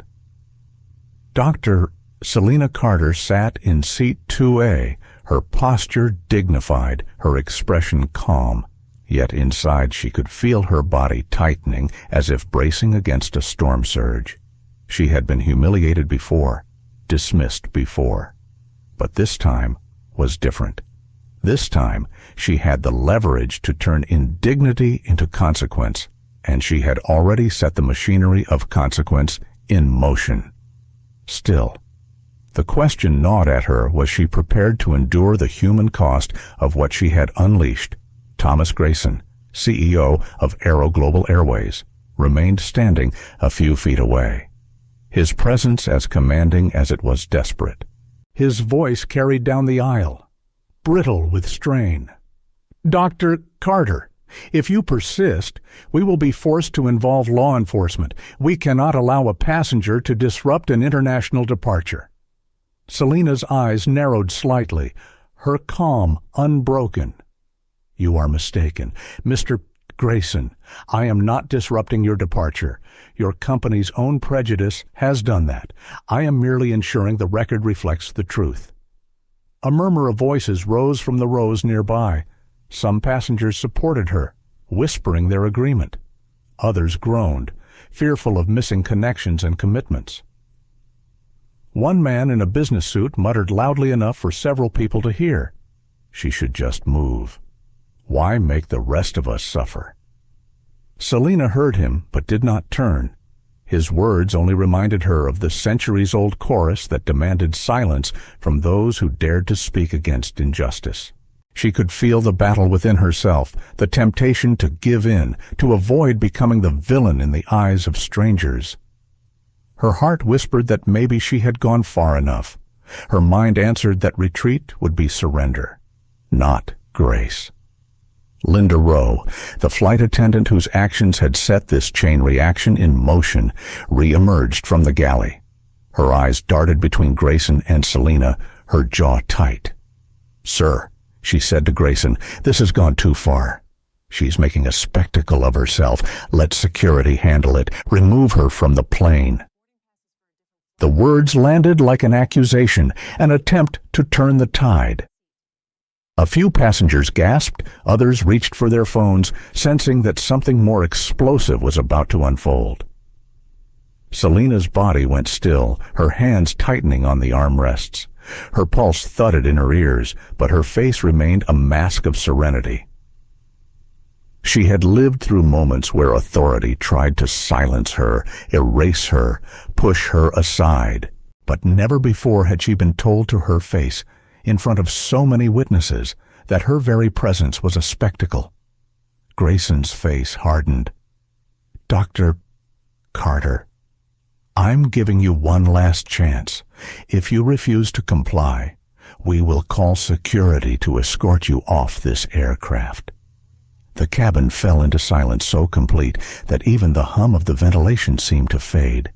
A: Dr. Selena Carter sat in seat 2A, her posture dignified, her expression calm. Yet inside she could feel her body tightening as if bracing against a storm surge. She had been humiliated before, dismissed before. But this time was different. This time, she had the leverage to turn indignity into consequence, and she had already set the machinery of consequence in motion. Still, the question gnawed at her: was she prepared to endure the human cost of what she had unleashed? Thomas Grayson, CEO of AeroGlobal Airways, remained standing a few feet away, his presence as commanding as it was desperate. His voice carried down the aisle, brittle with strain. "Dr. Carter, if you persist, we will be forced to involve law enforcement. We cannot allow a passenger to disrupt an international departure." Selena's eyes narrowed slightly, her calm unbroken. "You are mistaken. Mr. Grayson, I am not disrupting your departure. Your company's own prejudice has done that. I am merely ensuring the record reflects the truth." A murmur of voices rose from the rows nearby. Some passengers supported her, whispering their agreement. Others groaned, fearful of missing connections and commitments. One man in a business suit muttered loudly enough for several people to hear, "She should just move. Why make the rest of us suffer?" Selena heard him, but did not turn. His words only reminded her of the centuries-old chorus that demanded silence from those who dared to speak against injustice. She could feel the battle within herself, the temptation to give in, to avoid becoming the villain in the eyes of strangers. Her heart whispered that maybe she had gone far enough. Her mind answered that retreat would be surrender, not grace. Linda Rowe, the flight attendant whose actions had set this chain reaction in motion, re-emerged from the galley. Her eyes darted between Grayson and Selena, her jaw tight. "Sir," she said to Grayson, "this has gone too far. She's making a spectacle of herself. Let security handle it. Remove her from the plane." The words landed like an accusation, an attempt to turn the tide. A few passengers gasped, others reached for their phones, sensing that something more explosive was about to unfold. Selena's body went still, her hands tightening on the armrests. Her pulse thudded in her ears, but her face remained a mask of serenity. She had lived through moments where authority tried to silence her, erase her, push her aside, but never before had she been told to her face, in front of so many witnesses, that her very presence was a spectacle. Grayson's face hardened. "Dr. Carter, I'm giving you one last chance. If you refuse to comply, we will call security to escort you off this aircraft." The cabin fell into silence so complete that even the hum of the ventilation seemed to fade.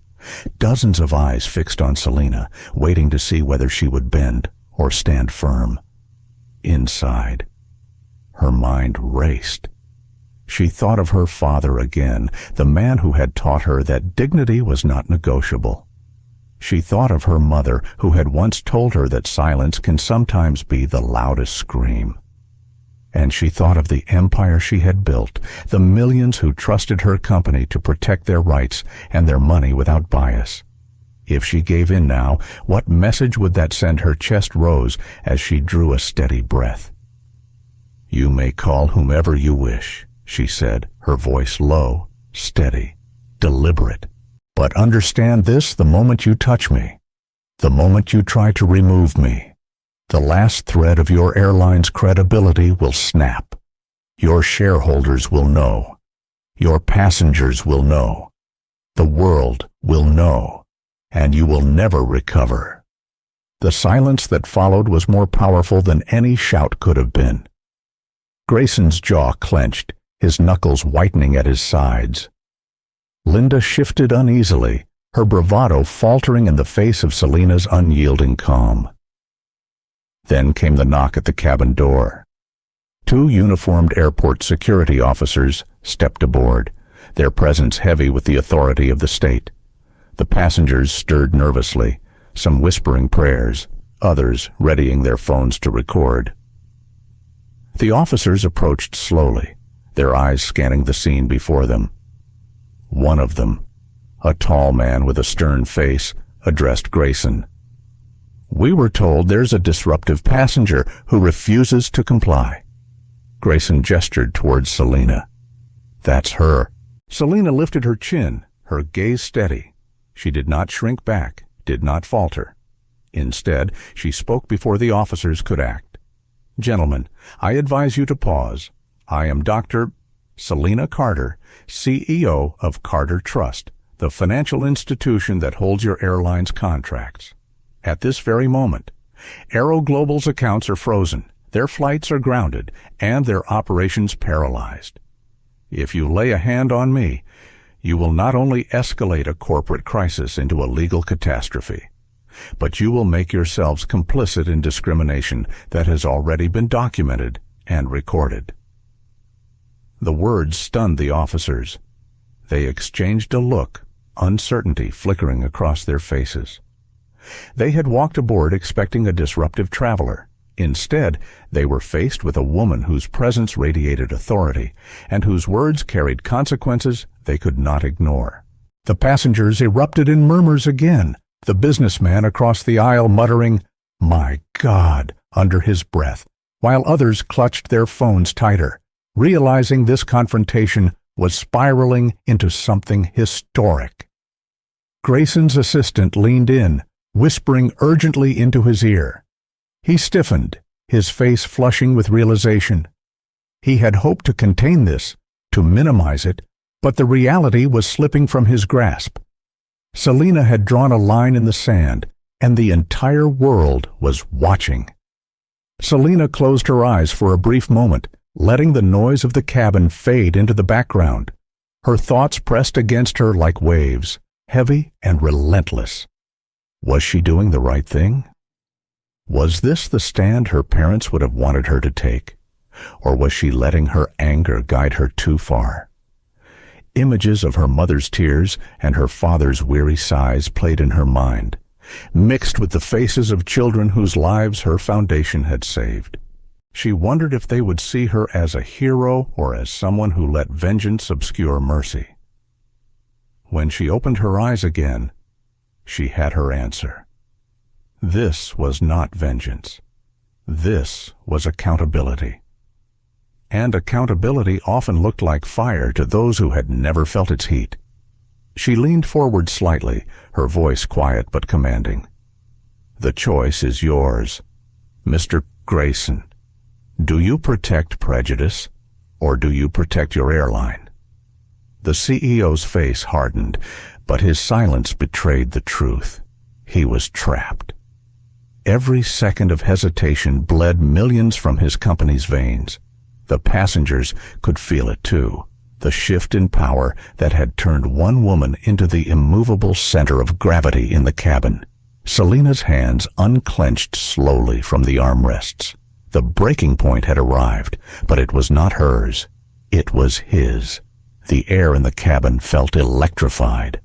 A: Dozens of eyes fixed on Selena, waiting to see whether she would bend, or stand firm. Inside, her mind raced. She thought of her father again, the man who had taught her that dignity was not negotiable. She thought of her mother, who had once told her that silence can sometimes be the loudest scream. And she thought of the empire she had built, the millions who trusted her company to protect their rights and their money without bias. If she gave in now, what message would that send? Her chest rose as she drew a steady breath. "You may call whomever you wish," she said, her voice low, steady, deliberate. "But understand this: the moment you touch me, the moment you try to remove me, the last thread of your airline's credibility will snap. Your shareholders will know. Your passengers will know. The world will know. And you will never recover." The silence that followed was more powerful than any shout could have been. Grayson's jaw clenched, his knuckles whitening at his sides. Linda shifted uneasily, her bravado faltering in the face of Selena's unyielding calm. Then came the knock at the cabin door. Two uniformed airport security officers stepped aboard, their presence heavy with the authority of the state. The passengers stirred nervously, some whispering prayers, others readying their phones to record. The officers approached slowly, their eyes scanning the scene before them. One of them, a tall man with a stern face, addressed Grayson. "We were told there's a disruptive passenger who refuses to comply." Grayson gestured towards Selena. "That's her." Selena lifted her chin, her gaze steady. She did not shrink back, did not falter. Instead, she spoke before the officers could act. "Gentlemen, I advise you to pause. I am Dr. Selena Carter, CEO of Carter Trust, the financial institution that holds your airline's contracts. At this very moment, AeroGlobal's accounts are frozen, their flights are grounded, and their operations paralyzed. If you lay a hand on me, you will not only escalate a corporate crisis into a legal catastrophe, but you will make yourselves complicit in discrimination that has already been documented and recorded." The words stunned the officers. They exchanged a look, uncertainty flickering across their faces. They had walked aboard expecting a disruptive traveler. Instead, they were faced with a woman whose presence radiated authority and whose words carried consequences they could not ignore. The passengers erupted in murmurs again, the businessman across the aisle muttering, "My God," under his breath, while others clutched their phones tighter, realizing this confrontation was spiraling into something historic. Grayson's assistant leaned in, whispering urgently into his ear. He stiffened, his face flushing with realization. He had hoped to contain this, to minimize it, but the reality was slipping from his grasp. Selena had drawn a line in the sand, and the entire world was watching. Selena closed her eyes for a brief moment, letting the noise of the cabin fade into the background. Her thoughts pressed against her like waves, heavy and relentless. Was she doing the right thing? Was this the stand her parents would have wanted her to take? Or was she letting her anger guide her too far? Images of her mother's tears and her father's weary sighs played in her mind, mixed with the faces of children whose lives her foundation had saved. She wondered if they would see her as a hero or as someone who let vengeance obscure mercy. When she opened her eyes again, she had her answer. This was not vengeance. This was accountability. And accountability often looked like fire to those who had never felt its heat. She leaned forward slightly, her voice quiet but commanding. "The choice is yours. Mr. Grayson, do you protect prejudice, or do you protect your airline?" The CEO's face hardened, but his silence betrayed the truth. He was trapped. Every second of hesitation bled millions from his company's veins. The passengers could feel it too, the shift in power that had turned one woman into the immovable center of gravity in the cabin. Selena's hands unclenched slowly from the armrests. The breaking point had arrived, but it was not hers. It was his. The air in the cabin felt electrified.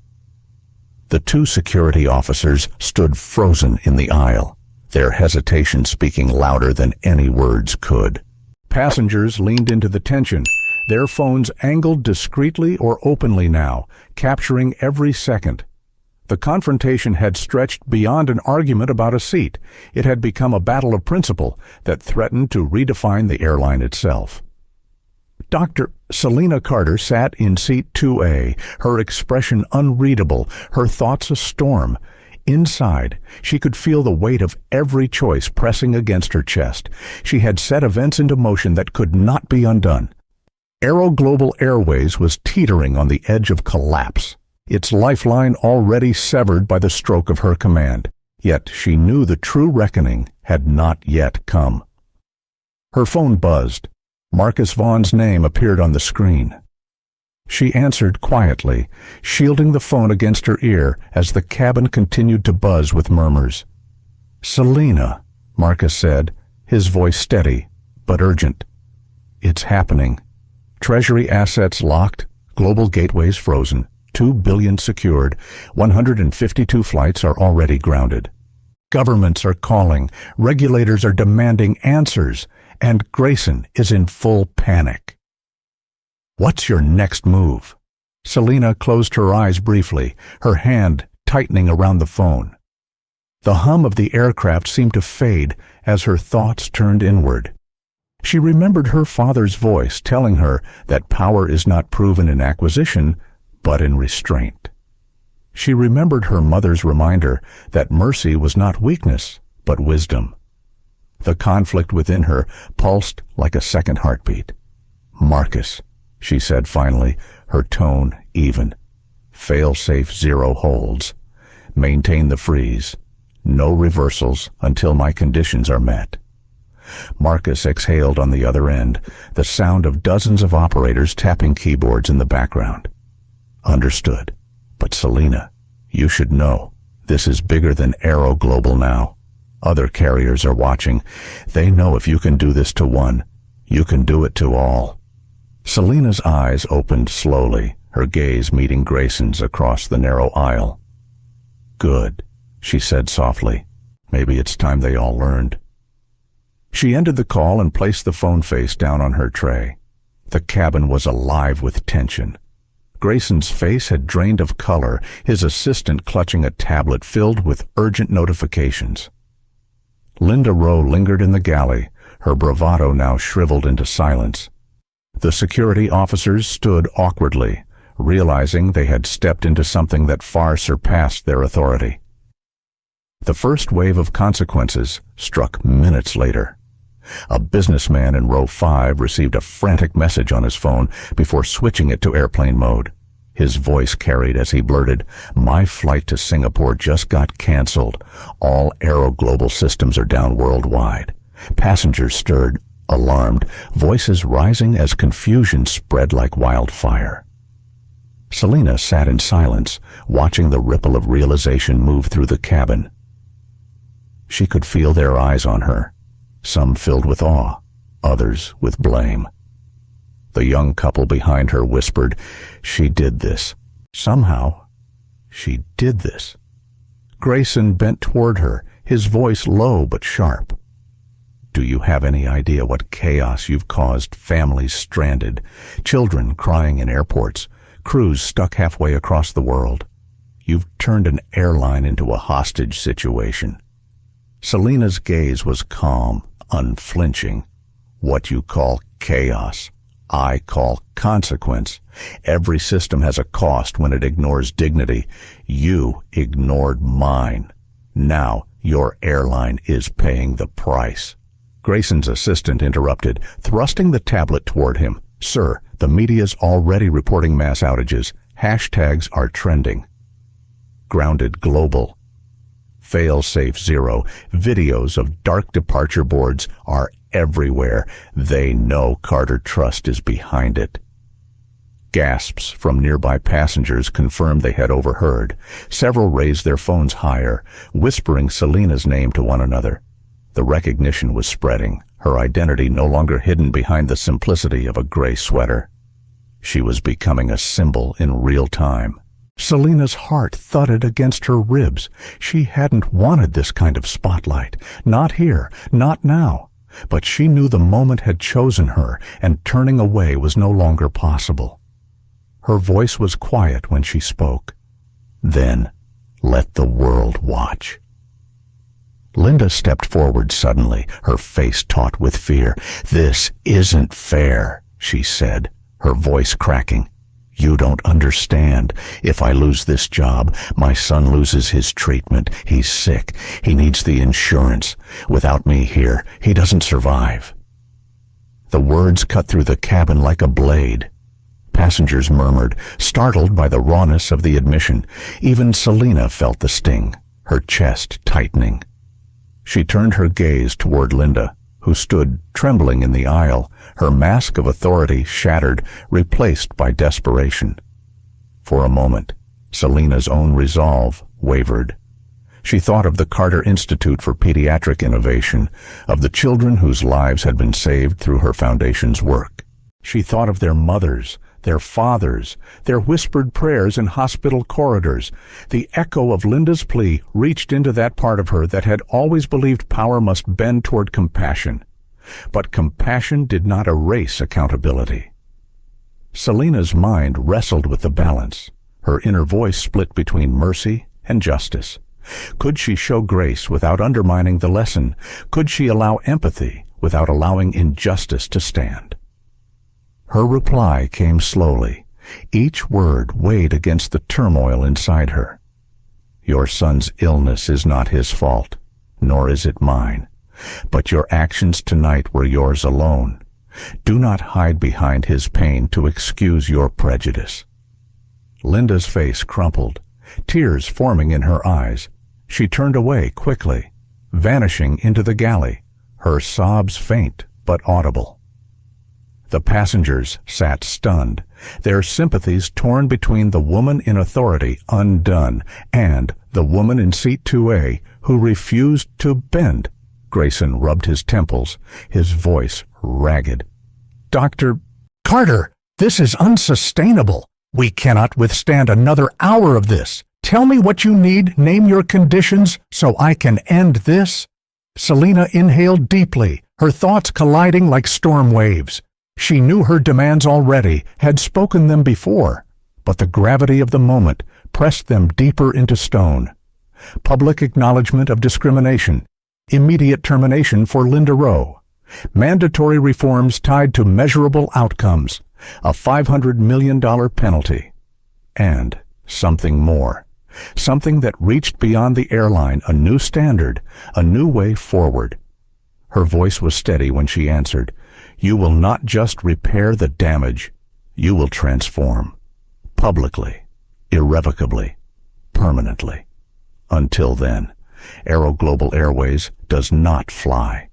A: The two security officers stood frozen in the aisle, their hesitation speaking louder than any words could. Passengers leaned into the tension, their phones angled discreetly or openly now, capturing every second. The confrontation had stretched beyond an argument about a seat. It had become a battle of principle that threatened to redefine the airline itself. Dr. Selena Carter sat in seat 2A, her expression unreadable, her thoughts a storm. Inside, she could feel the weight of every choice pressing against her chest. She had set events into motion that could not be undone. AeroGlobal Airways was teetering on the edge of collapse, its lifeline already severed by the stroke of her command. Yet she knew the true reckoning had not yet come. Her phone buzzed. Marcus Vaughn's name appeared on the screen. She answered quietly, shielding the phone against her ear as the cabin continued to buzz with murmurs. "Selena," Marcus said, his voice steady but urgent. "It's happening. Treasury assets locked, global gateways frozen, 2 billion secured, 152 flights are already grounded. Governments are calling, regulators are demanding answers, and Grayson is in full panic." "What's your next move?" Selena closed her eyes briefly, her hand tightening around the phone. The hum of the aircraft seemed to fade as her thoughts turned inward. She remembered her father's voice telling her that power is not proven in acquisition, but in restraint. She remembered her mother's reminder that mercy was not weakness, but wisdom. The conflict within her pulsed like a second heartbeat. "Marcus," she said finally, her tone even. "Fail-safe 0 holds. Maintain the freeze. No reversals until my conditions are met." Marcus exhaled on the other end, the sound of dozens of operators tapping keyboards in the background. "Understood. But Selena, you should know, this is bigger than AeroGlobal now. Other carriers are watching. They know if you can do this to one, you can do it to all." Selena's eyes opened slowly, her gaze meeting Grayson's across the narrow aisle. "Good," she said softly. "Maybe it's time they all learned." She ended the call and placed the phone face down on her tray. The cabin was alive with tension. Grayson's face had drained of color, his assistant clutching a tablet filled with urgent notifications. Linda Rowe lingered in the galley, her bravado now shriveled into silence. The security officers stood awkwardly, realizing they had stepped into something that far surpassed their authority. The first wave of consequences struck minutes later. A businessman in row 5 received a frantic message on his phone before switching it to airplane mode. His voice carried as he blurted, "My flight to Singapore just got canceled. All AeroGlobal systems are down worldwide." Passengers stirred, alarmed, voices rising as confusion spread like wildfire. Selena sat in silence, watching the ripple of realization move through the cabin. She could feel their eyes on her, some filled with awe, others with blame. The young couple behind her whispered, "She did this. Somehow, she did this." Grayson bent toward her, his voice low but sharp. "Do you have any idea what chaos you've caused? Families stranded, children crying in airports, crews stuck halfway across the world. You've turned an airline into a hostage situation." Selena's gaze was calm, unflinching. "What you call chaos, I call consequence. Every system has a cost when it ignores dignity. You ignored mine. Now your airline is paying the price." Grayson's assistant interrupted, thrusting the tablet toward him. "Sir, the media's already reporting mass outages. Hashtags are trending. Grounded global. Fail-safe 0. Videos of dark departure boards are everywhere. They know Carter Trust is behind it." Gasps from nearby passengers confirmed they had overheard. Several raised their phones higher, whispering Selena's name to one another. The recognition was spreading, her identity no longer hidden behind the simplicity of a gray sweater. She was becoming a symbol in real time. Selena's heart thudded against her ribs. She hadn't wanted this kind of spotlight. Not here, not now. But she knew the moment had chosen her, and turning away was no longer possible. Her voice was quiet when she spoke. Then, let the world watch. Linda stepped forward suddenly, her face taut with fear. "This isn't fair," she said, her voice cracking. "You don't understand. If I lose this job, my son loses his treatment. He's sick. He needs the insurance. Without me here, he doesn't survive." The words cut through the cabin like a blade. Passengers murmured, startled by the rawness of the admission. Even Selena felt the sting, her chest tightening. She turned her gaze toward Linda, who stood trembling in the aisle, her mask of authority shattered, replaced by desperation. For a moment, Selena's own resolve wavered. She thought of the Carter Institute for Pediatric Innovation, of the children whose lives had been saved through her foundation's work. She thought of their mothers, their fathers, their whispered prayers in hospital corridors. The echo of Linda's plea reached into that part of her that had always believed power must bend toward compassion. But compassion did not erase accountability. Selena's mind wrestled with the balance, her inner voice split between mercy and justice. Could she show grace without undermining the lesson? Could she allow empathy without allowing injustice to stand? Her reply came slowly. Each word weighed against the turmoil inside her. "Your son's illness is not his fault, nor is it mine. But your actions tonight were yours alone. Do not hide behind his pain to excuse your prejudice." Linda's face crumpled, tears forming in her eyes. She turned away quickly, vanishing into the galley, her sobs faint but audible. The passengers sat stunned, their sympathies torn between the woman in authority undone and the woman in seat 2A who refused to bend. Grayson rubbed his temples, his voice ragged. "Dr. Carter, this is unsustainable. We cannot withstand another hour of this. Tell me what you need, name your conditions, so I can end this." Selena inhaled deeply, her thoughts colliding like storm waves. She knew her demands already, had spoken them before, but the gravity of the moment pressed them deeper into stone. Public acknowledgement of discrimination, immediate termination for Linda Rowe, mandatory reforms tied to measurable outcomes, a $500 million penalty, and something more, something that reached beyond the airline, a new standard, a new way forward. Her voice was steady when she answered, "You will not just repair the damage, you will transform. Publicly, irrevocably, permanently. Until then, AeroGlobal Airways does not fly."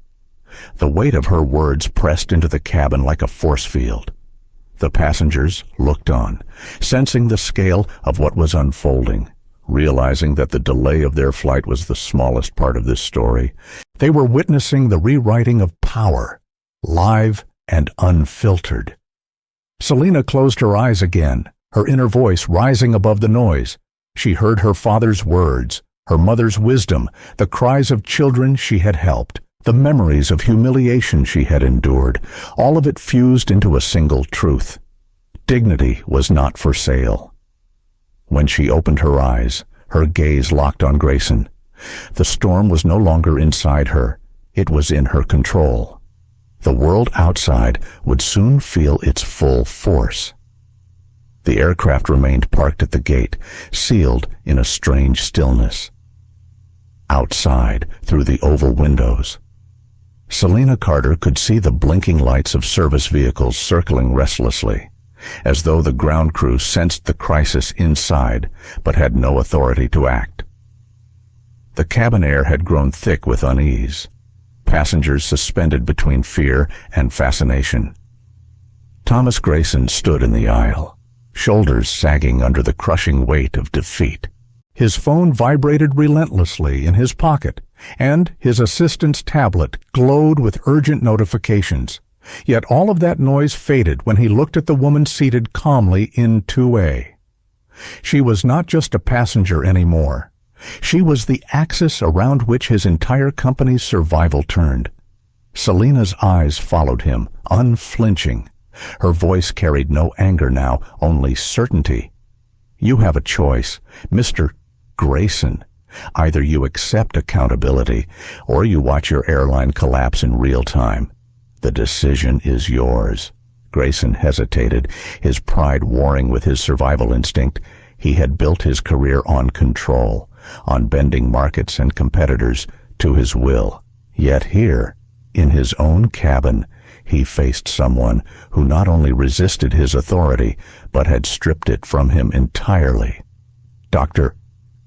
A: The weight of her words pressed into the cabin like a force field. The passengers looked on, sensing the scale of what was unfolding, realizing that the delay of their flight was the smallest part of this story. They were witnessing the rewriting of power, live and unfiltered. Selena closed her eyes again, her inner voice rising above the noise. She heard her father's words, her mother's wisdom, the cries of children she had helped, the memories of humiliation she had endured, all of it fused into a single truth. Dignity was not for sale. When she opened her eyes, her gaze locked on Grayson. The storm was no longer inside her, it was in her control. The world outside would soon feel its full force. The aircraft remained parked at the gate, sealed in a strange stillness. Outside, through the oval windows, Selena Carter could see the blinking lights of service vehicles circling restlessly, as though the ground crew sensed the crisis inside but had no authority to act. The cabin air had grown thick with unease, passengers suspended between fear and fascination. Thomas Grayson stood in the aisle, shoulders sagging under the crushing weight of defeat. His phone vibrated relentlessly in his pocket, and his assistant's tablet glowed with urgent notifications. Yet all of that noise faded when he looked at the woman seated calmly in 2A. She was not just a passenger anymore. She was the axis around which his entire company's survival turned. Selena's eyes followed him, unflinching. Her voice carried no anger now, only certainty. You have a choice, Mr. Grayson. Either you accept accountability, or you watch your airline collapse in real time. The decision is yours. Grayson hesitated, his pride warring with his survival instinct. He had built his career on control, on bending markets and competitors to his will. Yet here, in his own cabin, he faced someone who not only resisted his authority, but had stripped it from him entirely. Dr.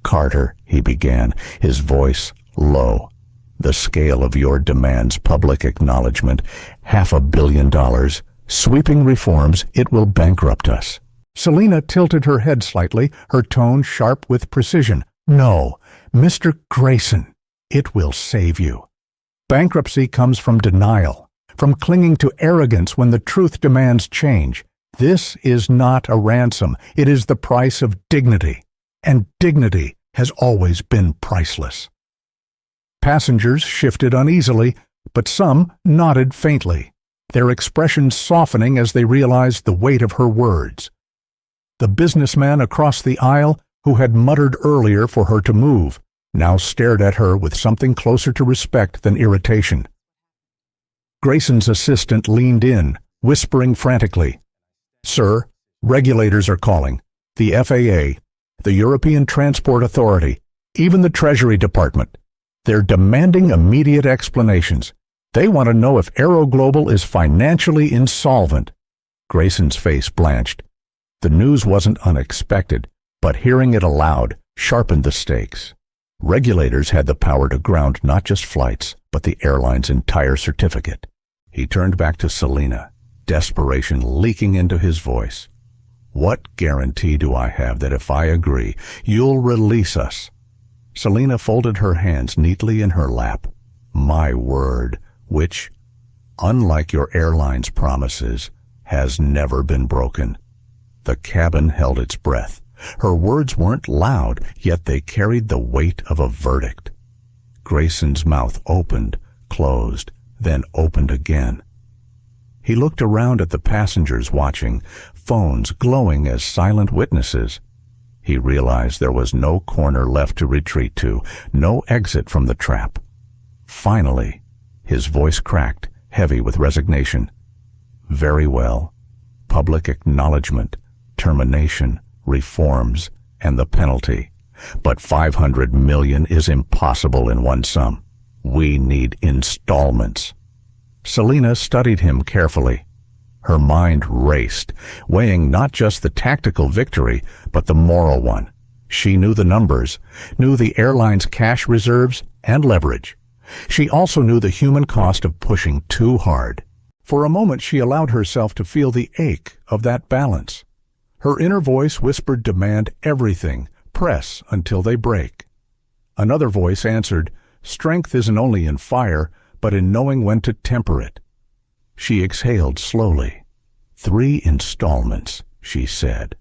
A: Carter, he began, his voice low. The scale of your demands public acknowledgement, $500 million, sweeping reforms, it will bankrupt us. Selena tilted her head slightly, her tone sharp with precision. No, Mr. Grayson, it will save you. Bankruptcy comes from denial, from clinging to arrogance when the truth demands change. This is not a ransom. It is the price of dignity. And dignity has always been priceless. Passengers shifted uneasily, but some nodded faintly, their expressions softening as they realized the weight of her words. The businessman across the aisle, who had muttered earlier for her to move, now stared at her with something closer to respect than irritation. Grayson's assistant leaned in, whispering frantically, "Sir, regulators are calling. The FAA, the European Transport Authority, even the Treasury Department. They're demanding immediate explanations. They want to know if AeroGlobal is financially insolvent." Grayson's face blanched. The news wasn't unexpected, but hearing it aloud sharpened the stakes. Regulators had the power to ground not just flights, but the airline's entire certificate. He turned back to Selena, desperation leaking into his voice. "What guarantee do I have that if I agree, you'll release us?" Selena folded her hands neatly in her lap. "My word, which, unlike your airline's promises, has never been broken." The cabin held its breath. Her words weren't loud, yet they carried the weight of a verdict. Grayson's mouth opened, closed, then opened again. He looked around at the passengers watching, phones glowing as silent witnesses. He realized there was no corner left to retreat to, no exit from the trap. Finally, his voice cracked, heavy with resignation. "Very well. Public acknowledgement, termination, reforms, and the penalty. But $500 million is impossible in one sum. We need installments." Selena studied him carefully. Her mind raced, weighing not just the tactical victory, but the moral one. She knew the numbers, knew the airline's cash reserves and leverage. She also knew the human cost of pushing too hard. For a moment she allowed herself to feel the ache of that balance. Her inner voice whispered demand everything, press until they break. Another voice answered, strength isn't only in fire, but in knowing when to temper it. She exhaled slowly. 3 installments, she said.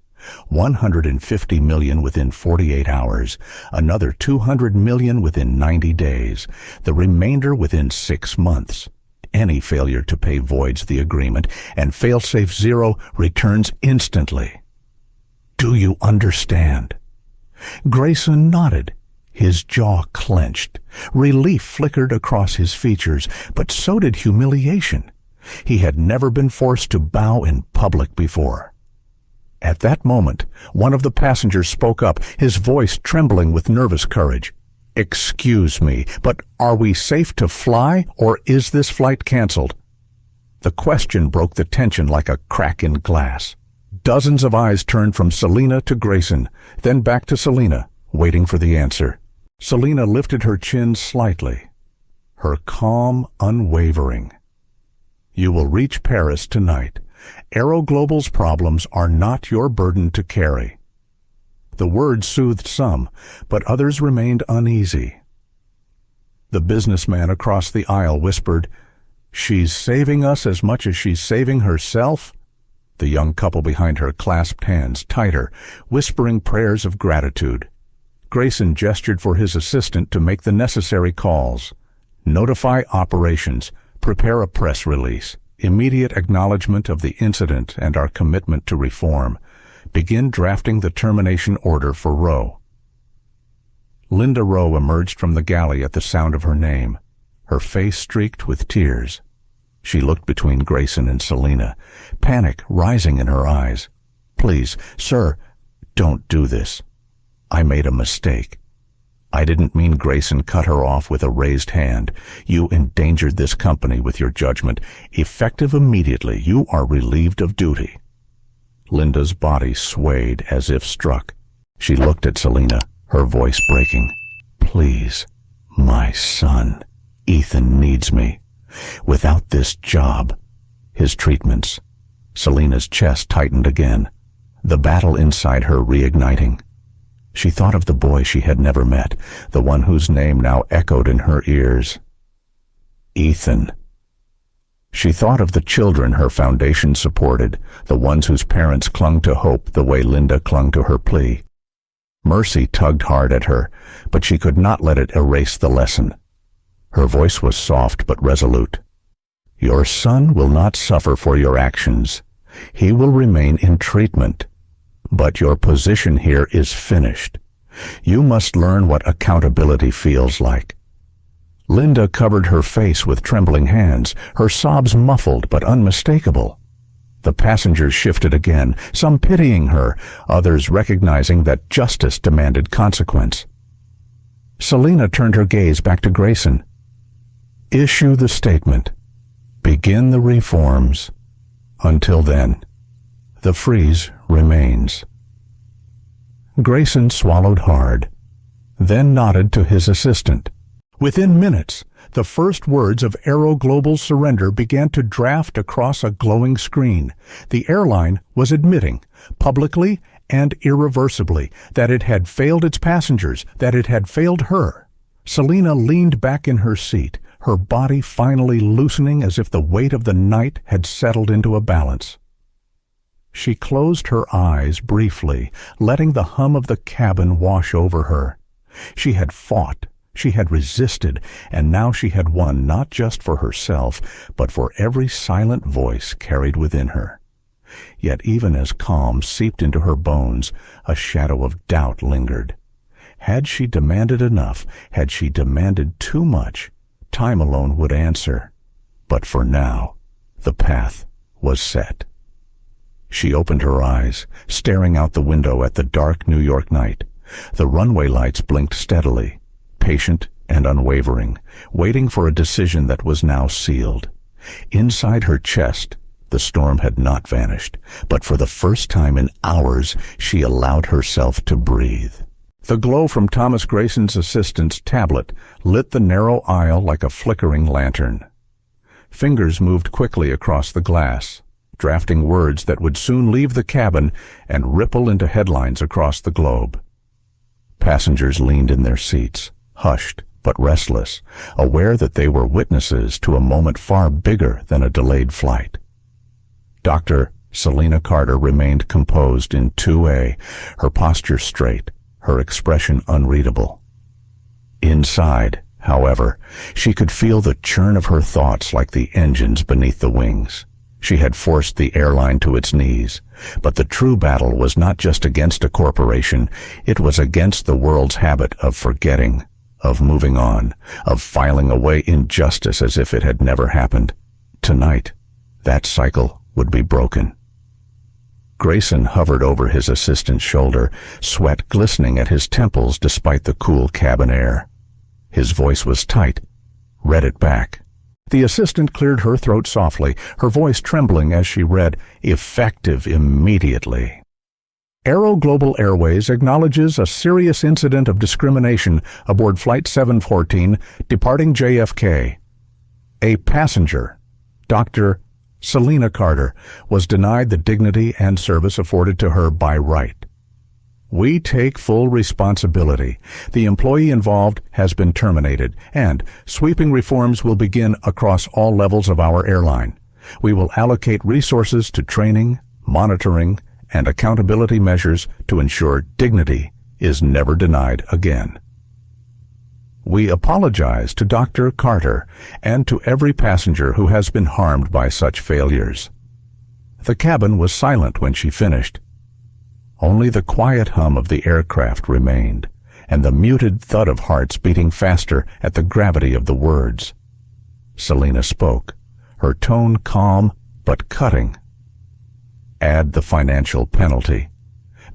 A: $150 million within 48 hours, another $200 million within 90 days, the remainder within 6 months. Any failure to pay voids the agreement, and failsafe 0 returns instantly. Do you understand? Grayson nodded. His jaw clenched. Relief flickered across his features, but so did humiliation. He had never been forced to bow in public before. At that moment, one of the passengers spoke up, his voice trembling with nervous courage. "Excuse me, but are we safe to fly, or is this flight canceled?" The question broke the tension like a crack in glass. Dozens of eyes turned from Selena to Grayson, then back to Selena, waiting for the answer. Selena lifted her chin slightly, her calm unwavering. "You will reach Paris tonight, AeroGlobal's problems are not your burden to carry. The words soothed some, but others remained uneasy. The businessman across the aisle whispered, "She's saving us as much as she's saving herself?" The young couple behind her clasped hands tighter, whispering prayers of gratitude. Grayson gestured for his assistant to make the necessary calls. Notify operations. Prepare a press release. Immediate acknowledgement of the incident and our commitment to reform. Begin drafting the termination order for Rowe. Linda Rowe emerged from the galley at the sound of her name, her face streaked with tears. She looked between Grayson and Selena, panic rising in her eyes. "Please, sir, don't do this. I made a mistake." "I didn't mean," Grayson cut her off with a raised hand. "You endangered this company with your judgment. Effective immediately, you are relieved of duty." Linda's body swayed as if struck. She looked at Selena, her voice breaking. "Please, my son, Ethan needs me. Without this job, his treatments." Selena's chest tightened again, the battle inside her reigniting. She thought of the boy she had never met, the one whose name now echoed in her ears. Ethan. She thought of the children her foundation supported, the ones whose parents clung to hope the way Linda clung to her plea. Mercy tugged hard at her, but she could not let it erase the lesson. Her voice was soft but resolute. "Your son will not suffer for your actions. He will remain in treatment. But your position here is finished. You must learn what accountability feels like." Linda covered her face with trembling hands, her sobs muffled but unmistakable. The passengers shifted again, some pitying her, others recognizing that justice demanded consequence. Selena turned her gaze back to Grayson. "Issue the statement. Begin the reforms. Until then, the freeze remains." Grayson swallowed hard, then nodded to his assistant. Within minutes, the first words of AeroGlobal's surrender began to draft across a glowing screen. The airline was admitting, publicly and irreversibly, that it had failed its passengers, that it had failed her. Selena leaned back in her seat, her body finally loosening as if the weight of the night had settled into a balance. She closed her eyes briefly, letting the hum of the cabin wash over her. She had fought, she had resisted, and now she had won not just for herself, but for every silent voice carried within her. Yet even as calm seeped into her bones, a shadow of doubt lingered. Had she demanded enough, had she demanded too much, time alone would answer. But for now, the path was set. She opened her eyes, staring out the window at the dark New York night. The runway lights blinked steadily, patient and unwavering, waiting for a decision that was now sealed. Inside her chest, the storm had not vanished, but for the first time in hours, she allowed herself to breathe. The glow from Thomas Grayson's assistant's tablet lit the narrow aisle like a flickering lantern. Fingers moved quickly across the glass, drafting words that would soon leave the cabin and ripple into headlines across the globe. Passengers leaned in their seats, hushed but restless, aware that they were witnesses to a moment far bigger than a delayed flight. Dr. Selena Carter remained composed in 2A, her posture straight, her expression unreadable. Inside, however, she could feel the churn of her thoughts like the engines beneath the wings. She had forced the airline to its knees, but the true battle was not just against a corporation, it was against the world's habit of forgetting, of moving on, of filing away injustice as if it had never happened. Tonight, that cycle would be broken. Grayson hovered over his assistant's shoulder, sweat glistening at his temples despite the cool cabin air. His voice was tight. "Read it back." The assistant cleared her throat softly, her voice trembling as she read, "Effective immediately." AeroGlobal Airways acknowledges a serious incident of discrimination aboard Flight 714 departing JFK. A passenger, Dr. Selena Carter, was denied the dignity and service afforded to her by right. We take full responsibility. The employee involved has been terminated, and sweeping reforms will begin across all levels of our airline. We will allocate resources to training, monitoring, and accountability measures to ensure dignity is never denied again. We apologize to Dr. Carter and to every passenger who has been harmed by such failures. The cabin was silent when she finished. Only the quiet hum of the aircraft remained, and the muted thud of hearts beating faster at the gravity of the words. Selena spoke, her tone calm but cutting. Add the financial penalty.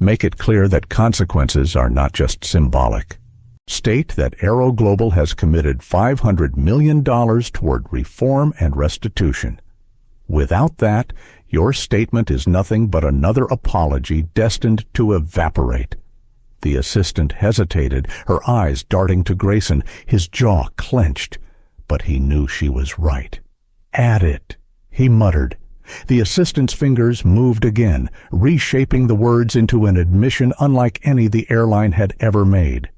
A: Make it clear that consequences are not just symbolic. State that AeroGlobal has committed $500 million toward reform and restitution. Without that, your statement is nothing but another apology destined to evaporate. The assistant hesitated, her eyes darting to Grayson, his jaw clenched. But he knew she was right. Add it, he muttered. The assistant's fingers moved again, reshaping the words into an admission unlike any the airline had ever made.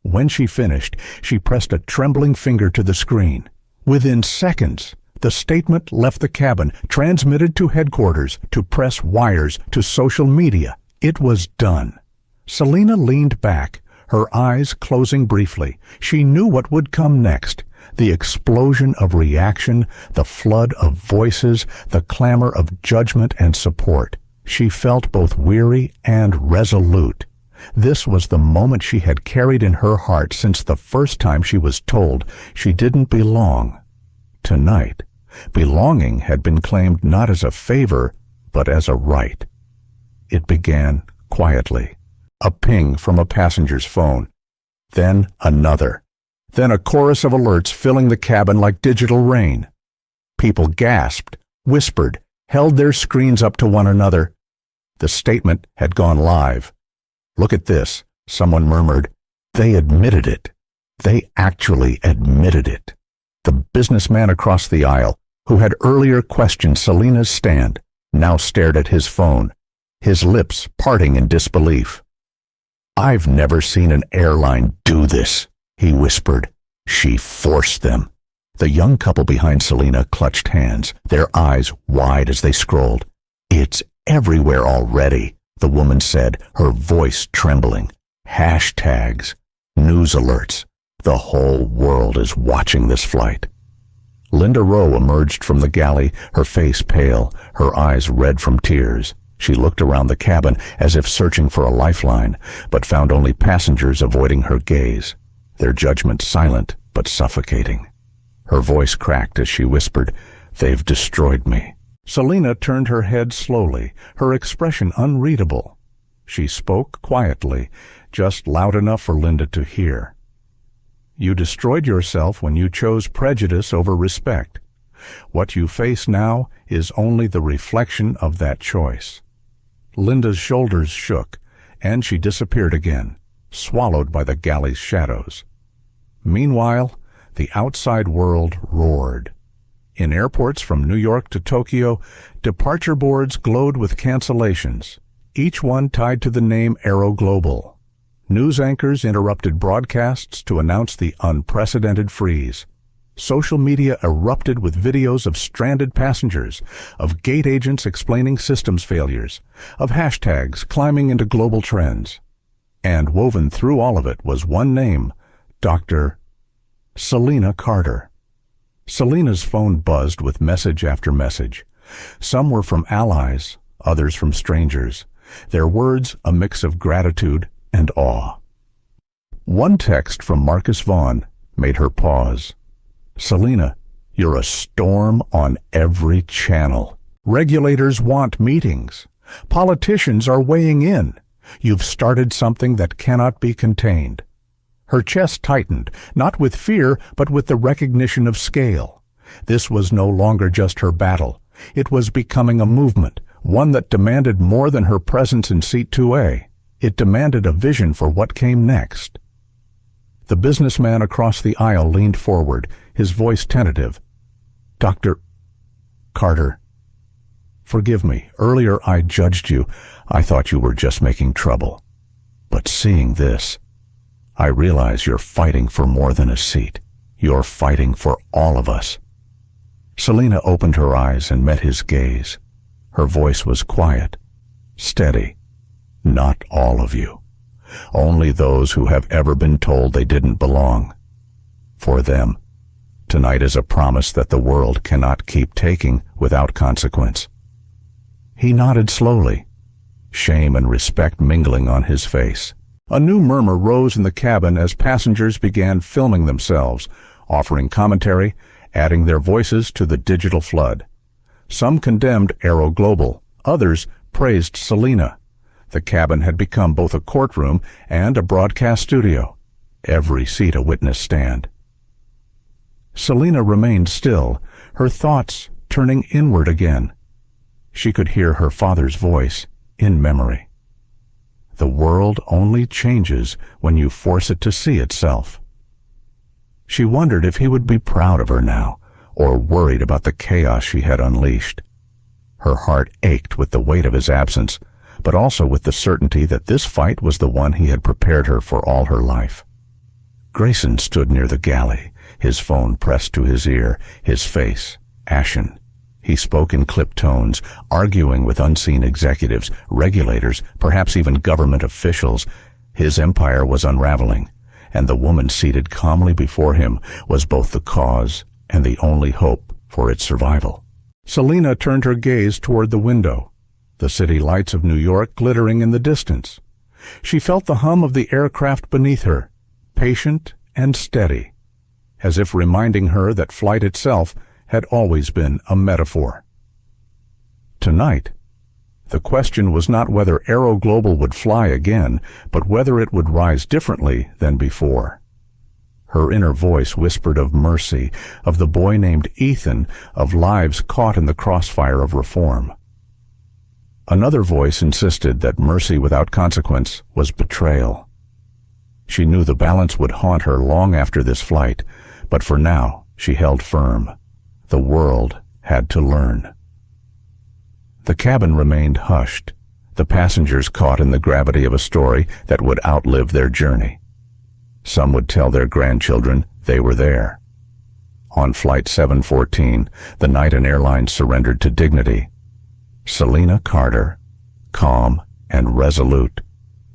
A: When she finished, she pressed a trembling finger to the screen. Within seconds, the statement left the cabin, transmitted to headquarters, to press wires, to social media. It was done. Selena leaned back, her eyes closing briefly. She knew what would come next. The explosion of reaction, the flood of voices, the clamor of judgment and support. She felt both weary and resolute. This was the moment she had carried in her heart since the first time she was told she didn't belong. Tonight, belonging had been claimed not as a favor, but as a right. It began quietly. A ping from a passenger's phone. Then another. Then a chorus of alerts filling the cabin like digital rain. People gasped, whispered, held their screens up to one another. The statement had gone live. Look at this, someone murmured. They admitted it. They actually admitted it. The businessman across the aisle, who had earlier questioned Selena's stand, now stared at his phone, his lips parting in disbelief. I've never seen an airline do this, he whispered. She forced them. The young couple behind Selena clutched hands, their eyes wide as they scrolled. It's everywhere already, the woman said, her voice trembling. Hashtags, news alerts. The whole world is watching this flight. Linda Rowe emerged from the galley, her face pale, her eyes red from tears. She looked around the cabin as if searching for a lifeline, but found only passengers avoiding her gaze, their judgment silent but suffocating. Her voice cracked as she whispered, "They've destroyed me." Selena turned her head slowly, her expression unreadable. She spoke quietly, just loud enough for Linda to hear. You destroyed yourself when you chose prejudice over respect. What you face now is only the reflection of that choice. Linda's shoulders shook, and she disappeared again, swallowed by the galley's shadows. Meanwhile, the outside world roared. In airports from New York to Tokyo, departure boards glowed with cancellations, each one tied to the name AeroGlobal. News anchors interrupted broadcasts to announce the unprecedented freeze. Social media erupted with videos of stranded passengers, of gate agents explaining systems failures, of hashtags climbing into global trends. And woven through all of it was one name, Dr. Selena Carter. Selena's phone buzzed with message after message. Some were from allies, others from strangers, their words a mix of gratitude and awe. One text from Marcus Vaughn made her pause. Selena, you're a storm on every channel. Regulators want meetings. Politicians are weighing in. You've started something that cannot be contained. Her chest tightened, not with fear, but with the recognition of scale. This was no longer just her battle. It was becoming a movement, one that demanded more than her presence in Seat 2A. It demanded a vision for what came next. The businessman across the aisle leaned forward, his voice tentative. Dr. Carter, Forgive me. Earlier I judged you. I thought you were just making trouble. But seeing this, I realize you're fighting for more than a seat. You're fighting for all of us." Selena opened her eyes and met his gaze. Her voice was quiet, steady. "Not all of you. Only those who have ever been told they didn't belong. For them, tonight is a promise that the world cannot keep taking without consequence." He nodded slowly, shame and respect mingling on his face. A new murmur rose in the cabin as passengers began filming themselves, offering commentary, adding their voices to the digital flood. Some condemned AeroGlobal, others praised Selena. The cabin had become both a courtroom and a broadcast studio, every seat a witness stand. Selena remained still, her thoughts turning inward again. She could hear her father's voice in memory. "The world only changes when you force it to see itself." She wondered if he would be proud of her now, or worried about the chaos she had unleashed. Her heart ached with the weight of his absence, but also with the certainty that this fight was the one he had prepared her for all her life. Grayson stood near the galley, his phone pressed to his ear, his face ashen. He spoke in clipped tones, arguing with unseen executives, regulators, perhaps even government officials. His empire was unraveling, and the woman seated calmly before him was both the cause and the only hope for its survival. Selena turned her gaze toward the window, the city lights of New York glittering in the distance. She felt the hum of the aircraft beneath her, patient and steady, as if reminding her that flight itself had always been a metaphor. Tonight, the question was not whether AeroGlobal would fly again, but whether it would rise differently than before. Her inner voice whispered of mercy, of the boy named Ethan, of lives caught in the crossfire of reform. Another voice insisted that mercy without consequence was betrayal. She knew the balance would haunt her long after this flight, but for now she held firm. The world had to learn. The cabin remained hushed, the passengers caught in the gravity of a story that would outlive their journey. Some would tell their grandchildren they were there. On Flight 714, the night an airline surrendered to dignity, Selena Carter, calm and resolute,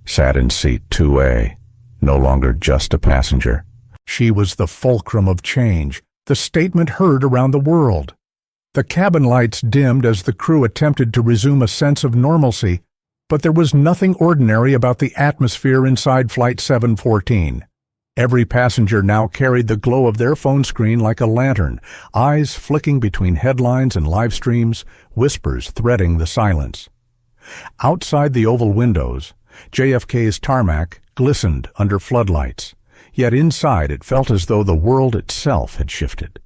A: sat in seat 2A, no longer just a passenger. She was the fulcrum of change, the statement heard around the world. The cabin lights dimmed as the crew attempted to resume a sense of normalcy, but there was nothing ordinary about the atmosphere inside Flight 714. Every passenger now carried the glow of their phone screen like a lantern, eyes flicking between headlines and live streams, whispers threading the silence. Outside the oval windows, JFK's tarmac glistened under floodlights, yet inside it felt as though the world itself had shifted.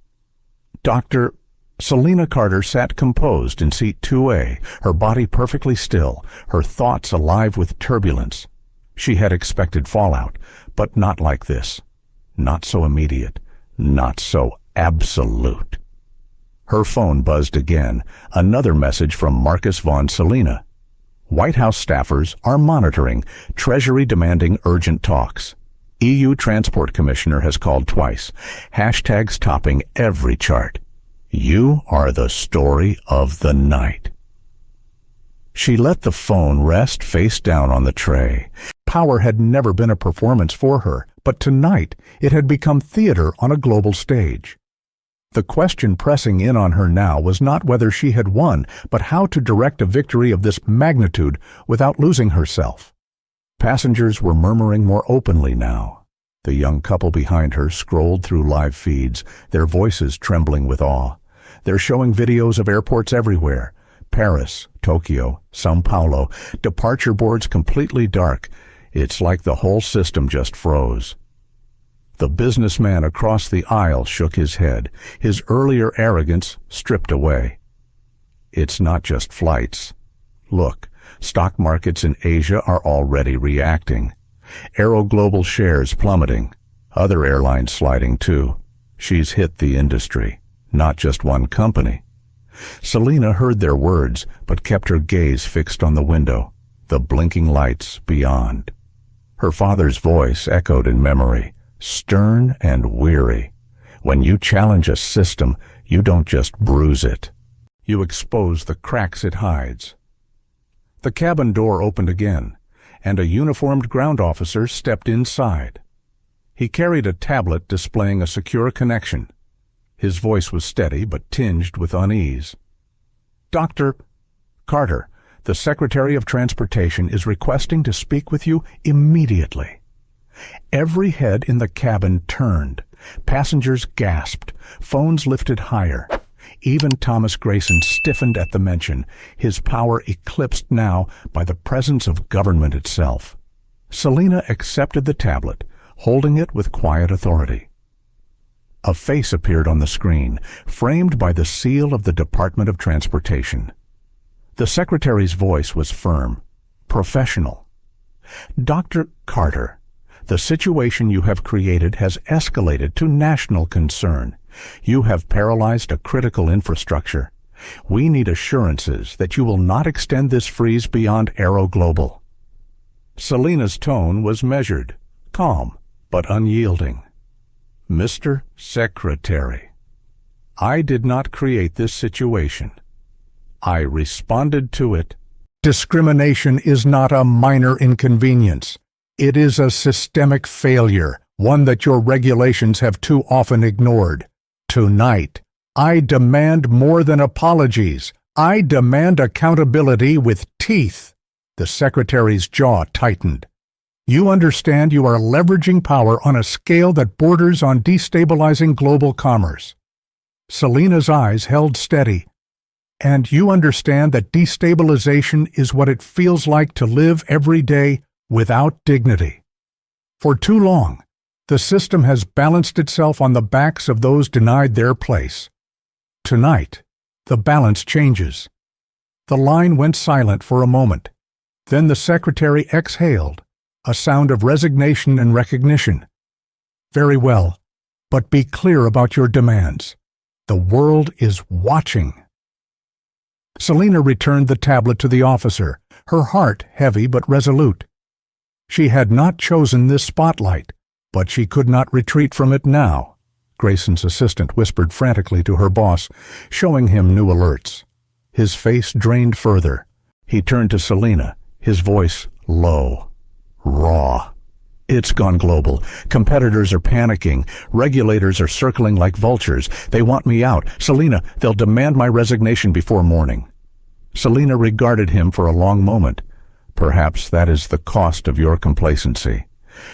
A: Selena Carter sat composed in seat 2A, her body perfectly still, her thoughts alive with turbulence. She had expected fallout, but not like this. Not so immediate, not so absolute. Her phone buzzed again, another message from Marcus von Selena. White House staffers are monitoring, Treasury demanding urgent talks. EU Transport Commissioner has called twice, hashtags topping every chart. You are the story of the night. She let the phone rest face down on the tray. Power had never been a performance for her, but tonight it had become theater on a global stage. The question pressing in on her now was not whether she had won, but how to direct a victory of this magnitude without losing herself. Passengers were murmuring more openly now. The young couple behind her scrolled through live feeds, their voices trembling with awe. They're showing videos of airports everywhere. Paris, Tokyo, São Paulo, departure boards completely dark. It's like the whole system just froze. The businessman across the aisle shook his head, his earlier arrogance stripped away. It's not just flights. Look, stock markets in Asia are already reacting. AeroGlobal shares plummeting. Other airlines sliding too. She's hit the industry, not just one company. Selena heard their words, but kept her gaze fixed on the window, the blinking lights beyond. Her father's voice echoed in memory, stern and weary. When you challenge a system, you don't just bruise it. You expose the cracks it hides. The cabin door opened again, and a uniformed ground officer stepped inside. He carried a tablet displaying a secure connection. His voice was steady but tinged with unease. "Dr. Carter, the Secretary of Transportation is requesting to speak with you immediately." Every head in the cabin turned. Passengers gasped. Phones lifted higher. Even Thomas Grayson stiffened at the mention, his power eclipsed now by the presence of government itself. Selena accepted the tablet, holding it with quiet authority. A face appeared on the screen, framed by the seal of the Department of Transportation. The secretary's voice was firm, professional. "Dr. Carter, the situation you have created has escalated to national concern. You have paralyzed a critical infrastructure. We need assurances that you will not extend this freeze beyond AeroGlobal." Selena's tone was measured, calm, but unyielding. "Mr. Secretary, I did not create this situation. I responded to it. Discrimination is not a minor inconvenience. It is a systemic failure, one that your regulations have too often ignored. Tonight, I demand more than apologies. I demand accountability with teeth." The secretary's jaw tightened. "You understand you are leveraging power on a scale that borders on destabilizing global commerce." Selena's eyes held steady. "And you understand that destabilization is what it feels like to live every day without dignity. For too long, the system has balanced itself on the backs of those denied their place. Tonight, the balance changes." The line went silent for a moment. Then the secretary exhaled, a sound of resignation and recognition. "Very well, but be clear about your demands. The world is watching." Selena returned the tablet to the officer, her heart heavy but resolute. She had not chosen this spotlight, but she could not retreat from it now. Grayson's assistant whispered frantically to her boss, showing him new alerts. His face drained further. He turned to Selena, his voice low, raw. "It's gone global. Competitors are panicking. Regulators are circling like vultures. They want me out. Selena, they'll demand my resignation before morning." Selena regarded him for a long moment. "Perhaps that is the cost of your complacency.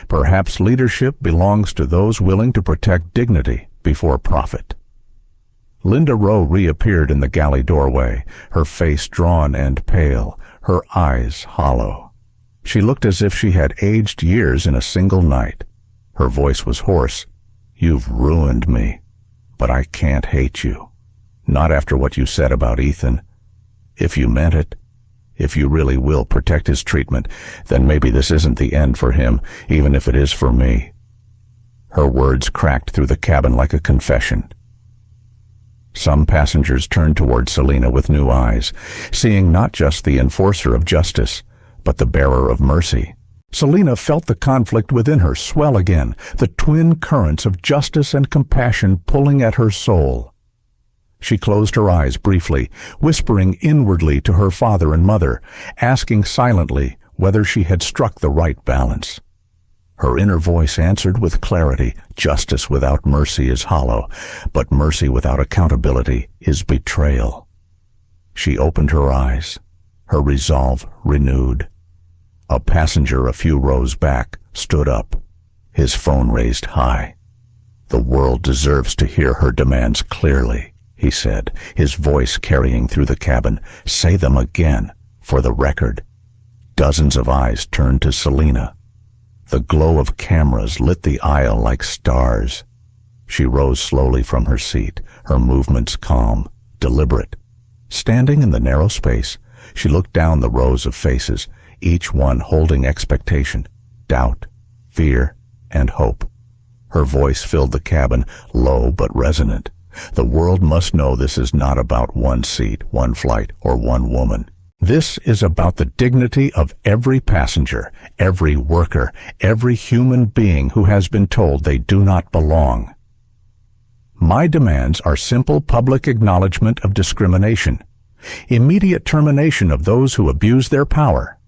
A: Perhaps leadership belongs to those willing to protect dignity before profit." Linda Rowe reappeared in the galley doorway, her face drawn and pale, her eyes hollow. She looked as if she had aged years in a single night. Her voice was hoarse. "You've ruined me, but I can't hate you. Not after what you said about Ethan. If you meant it, if you really will protect his treatment, then maybe this isn't the end for him, even if it is for me." Her words cracked through the cabin like a confession. Some passengers turned toward Selena with new eyes, seeing not just the enforcer of justice, but the bearer of mercy. Selena felt the conflict within her swell again, the twin currents of justice and compassion pulling at her soul. She closed her eyes briefly, whispering inwardly to her father and mother, asking silently whether she had struck the right balance. Her inner voice answered with clarity, "Justice without mercy is hollow, but mercy without accountability is betrayal." She opened her eyes, her resolve renewed. A passenger a few rows back stood up, his phone raised high. "The world deserves to hear her demands clearly," he said, his voice carrying through the cabin. "Say them again, for the record." Dozens of eyes turned to Selena. The glow of cameras lit the aisle like stars. She rose slowly from her seat, her movements calm, deliberate. Standing in the narrow space, she looked down the rows of faces, each one holding expectation, doubt, fear, and hope. Her voice filled the cabin, low but resonant. The world must know this is not about one seat, one flight, or one woman. This is about the dignity of every passenger, every worker, every human being who has been told they do not belong. My demands are simple public acknowledgement of discrimination, immediate termination of those who abuse their power,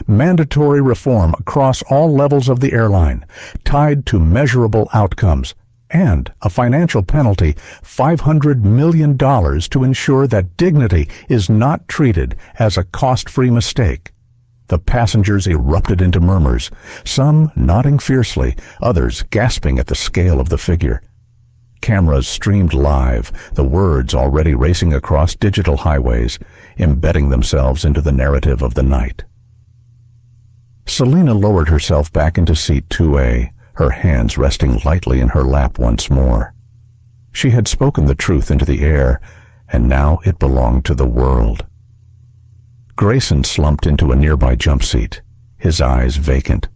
A: mandatory reform across all levels of the airline, tied to measurable outcomes, and a financial penalty, $500 million, to ensure that dignity is not treated as a cost-free mistake. The passengers erupted into murmurs, some nodding fiercely, others gasping at the scale of the figure. Cameras streamed live, the words already racing across digital highways, embedding themselves into the narrative of the night. Selena lowered herself back into seat 2A, her hands resting lightly in her lap once more. She had spoken the truth into the air, and now it belonged to the world. Grayson slumped into a nearby jump seat, his eyes vacant.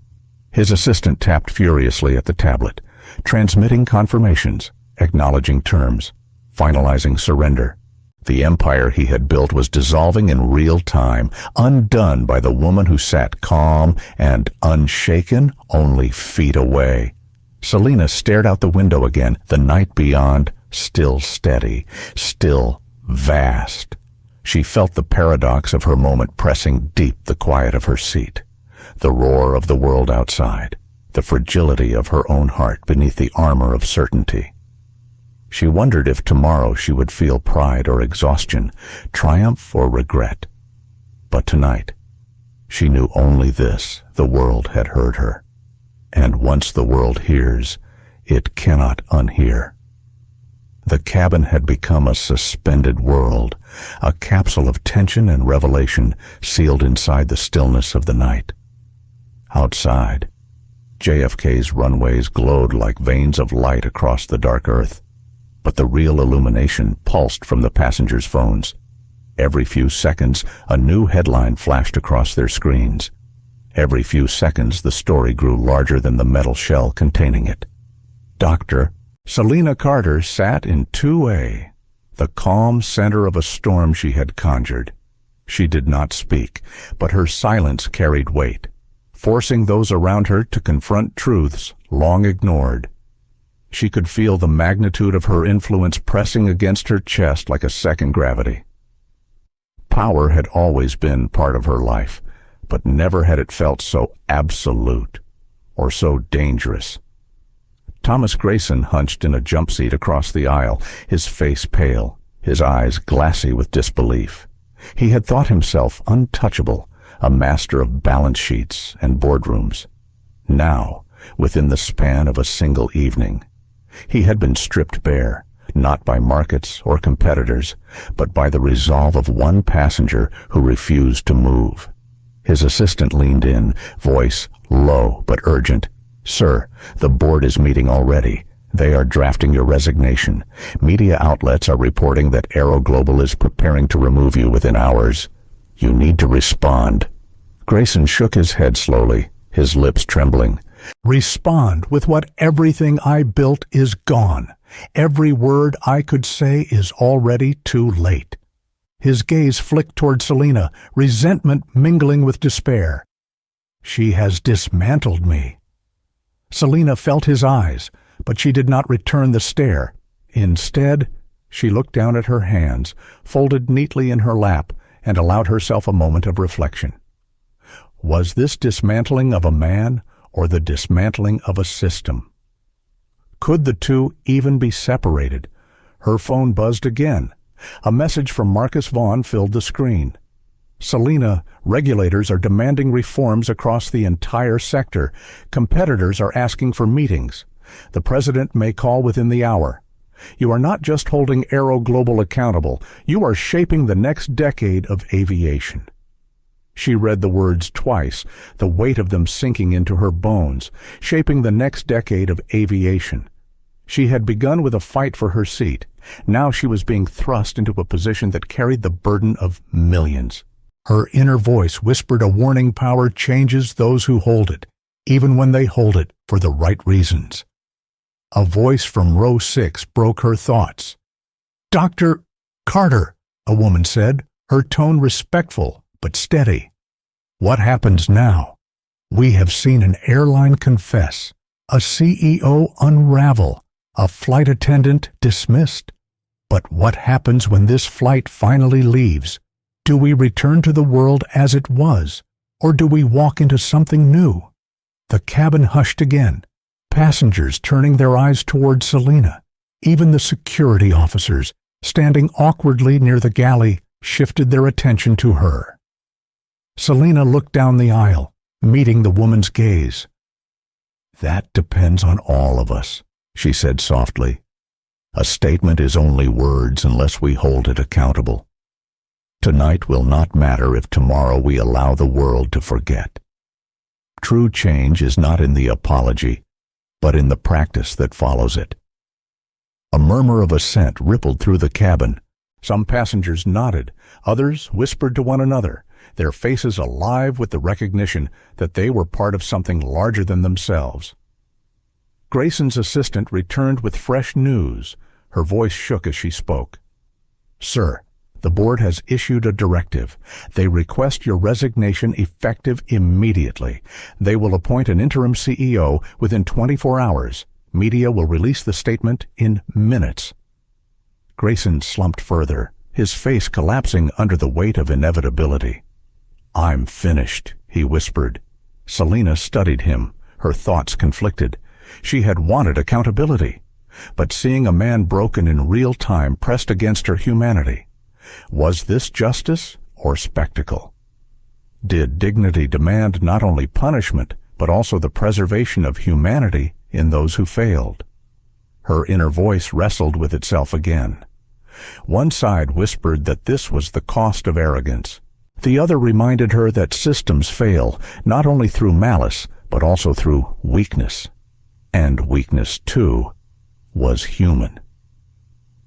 A: His assistant tapped furiously at the tablet, transmitting confirmations, acknowledging terms, finalizing surrender. The empire he had built was dissolving in real time, undone by the woman who sat calm and unshaken only feet away. Selena stared out the window again, the night beyond, still steady, still vast. She felt the paradox of her moment pressing deep the quiet of her seat, the roar of the world outside, the fragility of her own heart beneath the armor of certainty. She wondered if tomorrow she would feel pride or exhaustion, triumph or regret. But tonight, she knew only this: the world had heard her. And once the world hears, it cannot unhear. The cabin had become a suspended world, a capsule of tension and revelation sealed inside the stillness of the night. Outside, JFK's runways glowed like veins of light across the dark earth. But the real illumination pulsed from the passengers' phones. Every few seconds, a new headline flashed across their screens. Every few seconds, the story grew larger than the metal shell containing it. Dr. Selena Carter sat in 2A, the calm center of a storm she had conjured. She did not speak, but her silence carried weight, forcing those around her to confront truths long ignored. She could feel the magnitude of her influence pressing against her chest like a second gravity. Power had always been part of her life, but never had it felt so absolute or so dangerous. Thomas Grayson hunched in a jump seat across the aisle, his face pale, his eyes glassy with disbelief. He had thought himself untouchable, a master of balance sheets and boardrooms. Now, within the span of a single evening, he had been stripped bare, not by markets or competitors, but by the resolve of one passenger who refused to move. His assistant leaned in, voice low but urgent. "Sir, the board is meeting already. They are drafting your resignation. Media outlets are reporting that AeroGlobal is preparing to remove you within hours. You need to respond." Grayson shook his head slowly, his lips trembling. "Respond with what everything I built is gone. Every word I could say is already too late." His gaze flicked toward Selena, resentment mingling with despair. "She has dismantled me." Selena felt his eyes, but she did not return the stare. Instead, she looked down at her hands, folded neatly in her lap, and allowed herself a moment of reflection. Was this dismantling of a man or the dismantling of a system? Could the two even be separated? Her phone buzzed again. A message from Marcus Vaughn filled the screen. "Selena, regulators are demanding reforms across the entire sector. Competitors are asking for meetings. The president may call within the hour. You are not just holding AeroGlobal accountable, you are shaping the next decade of aviation." She read the words twice, the weight of them sinking into her bones, shaping the next decade of aviation. She had begun with a fight for her seat. Now she was being thrust into a position that carried the burden of millions. Her inner voice whispered a warning: power changes those who hold it, even when they hold it for the right reasons. A voice from row 6 broke her thoughts. Dr. Carter, a woman said, her tone respectful but steady. What happens now? We have seen an airline confess, a CEO unravel, a flight attendant dismissed. But what happens when this flight finally leaves? Do we return to the world as it was, or do we walk into something new? The cabin hushed again, passengers turning their eyes toward Selena. Even the security officers, standing awkwardly near the galley, shifted their attention to her. Selena looked down the aisle, meeting the woman's gaze. "That depends on all of us," she said softly. "A statement is only words unless we hold it accountable. Tonight will not matter if tomorrow we allow the world to forget. True change is not in the apology, but in the practice that follows it." A murmur of assent rippled through the cabin. Some passengers nodded, others whispered to one another, their faces alive with the recognition that they were part of something larger than themselves. Grayson's assistant returned with fresh news. Her voice shook as she spoke. "Sir, the board has issued a directive. They request your resignation effective immediately. They will appoint an interim CEO within 24 hours. Media will release the statement in minutes." Grayson slumped further, his face collapsing under the weight of inevitability. "I'm finished," he whispered. Selena studied him, her thoughts conflicted. She had wanted accountability, but seeing a man broken in real time pressed against her humanity. Was this justice or spectacle? Did dignity demand not only punishment, but also the preservation of humanity in those who failed? Her inner voice wrestled with itself again. One side whispered that this was the cost of arrogance. The other reminded her that systems fail not only through malice, but also through weakness. And weakness, too, was human.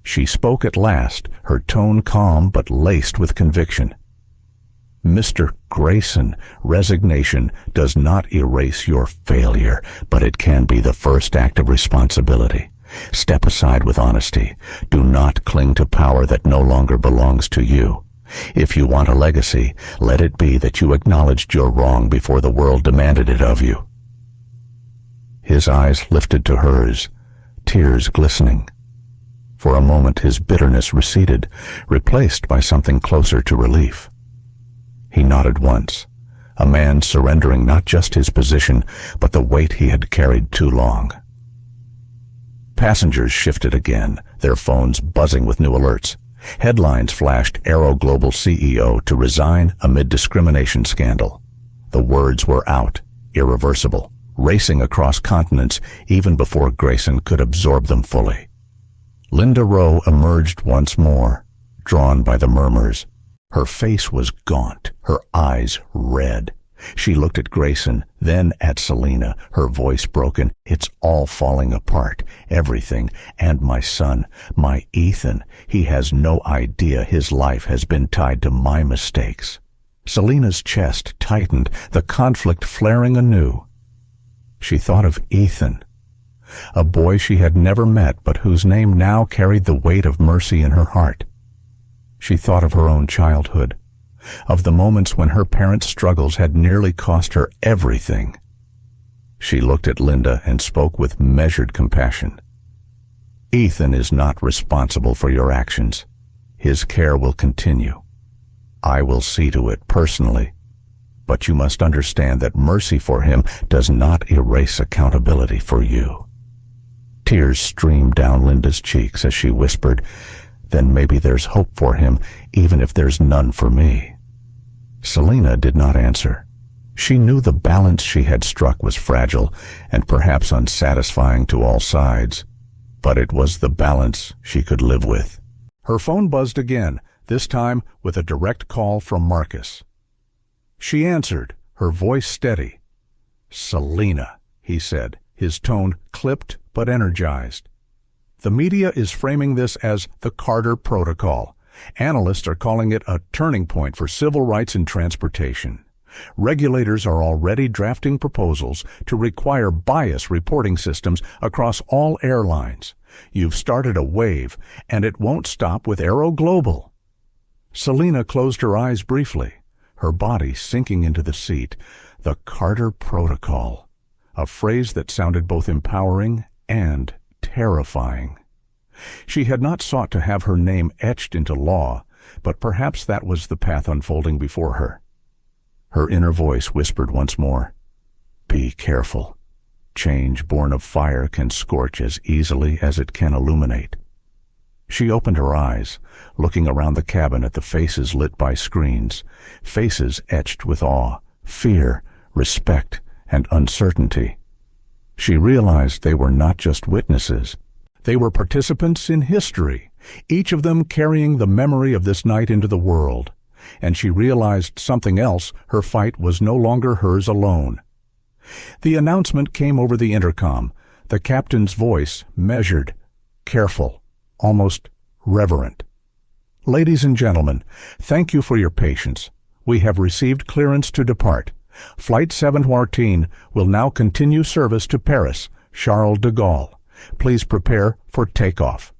A: She spoke at last, her tone calm but laced with conviction. "Mr. Grayson, resignation does not erase your failure, but it can be the first act of responsibility. Step aside with honesty. Do not cling to power that no longer belongs to you. If you want a legacy, let it be that you acknowledged your wrong before the world demanded it of you." His eyes lifted to hers, tears glistening. For a moment his bitterness receded, replaced by something closer to relief. He nodded once, a man surrendering not just his position, but the weight he had carried too long. Passengers shifted again, their phones buzzing with new alerts. Headlines flashed AeroGlobal CEO to resign amid discrimination scandal. The words were out, irreversible, racing across continents even before Grayson could absorb them fully. Linda Rowe emerged once more, drawn by the murmurs. Her face was gaunt, her eyes red. She looked at Grayson, then at Selena, her voice broken. "It's all falling apart, everything, and my son, my Ethan. He has no idea his life has been tied to my mistakes." Selena's chest tightened, the conflict flaring anew. She thought of Ethan, a boy she had never met but whose name now carried the weight of mercy in her heart. She thought of her own childhood, of the moments when her parents' struggles had nearly cost her everything. She looked at Linda and spoke with measured compassion. "Ethan is not responsible for your actions. His care will continue. I will see to it personally, but you must understand that mercy for him does not erase accountability for you." Tears streamed down Linda's cheeks as she whispered, "Then maybe there's hope for him, even if there's none for me." Selena did not answer. She knew the balance she had struck was fragile and perhaps unsatisfying to all sides, but it was the balance she could live with. Her phone buzzed again, this time with a direct call from Marcus. She answered, her voice steady. "Selena," he said, his tone clipped but energized. "The media is framing this as the Carter Protocol. Analysts are calling it a turning point for civil rights in transportation. Regulators are already drafting proposals to require bias reporting systems across all airlines. You've started a wave, and it won't stop with AeroGlobal. Selena closed her eyes briefly, her body sinking into the seat. The Carter Protocol, a phrase that sounded both empowering and terrifying. She had not sought to have her name etched into law, but perhaps that was the path unfolding before her. Her inner voice whispered once more, "Be careful. Change born of fire can scorch as easily as it can illuminate." She opened her eyes, looking around the cabin at the faces lit by screens, faces etched with awe, fear, respect, and uncertainty. She realized they were not just witnesses. They were participants in history, each of them carrying the memory of this night into the world. And she realized something else: her fight was no longer hers alone. The announcement came over the intercom, the captain's voice measured, careful, almost reverent. "Ladies and gentlemen, thank you for your patience. We have received clearance to depart. Flight 714 will now continue service to Paris, Charles de Gaulle. Please prepare for takeoff."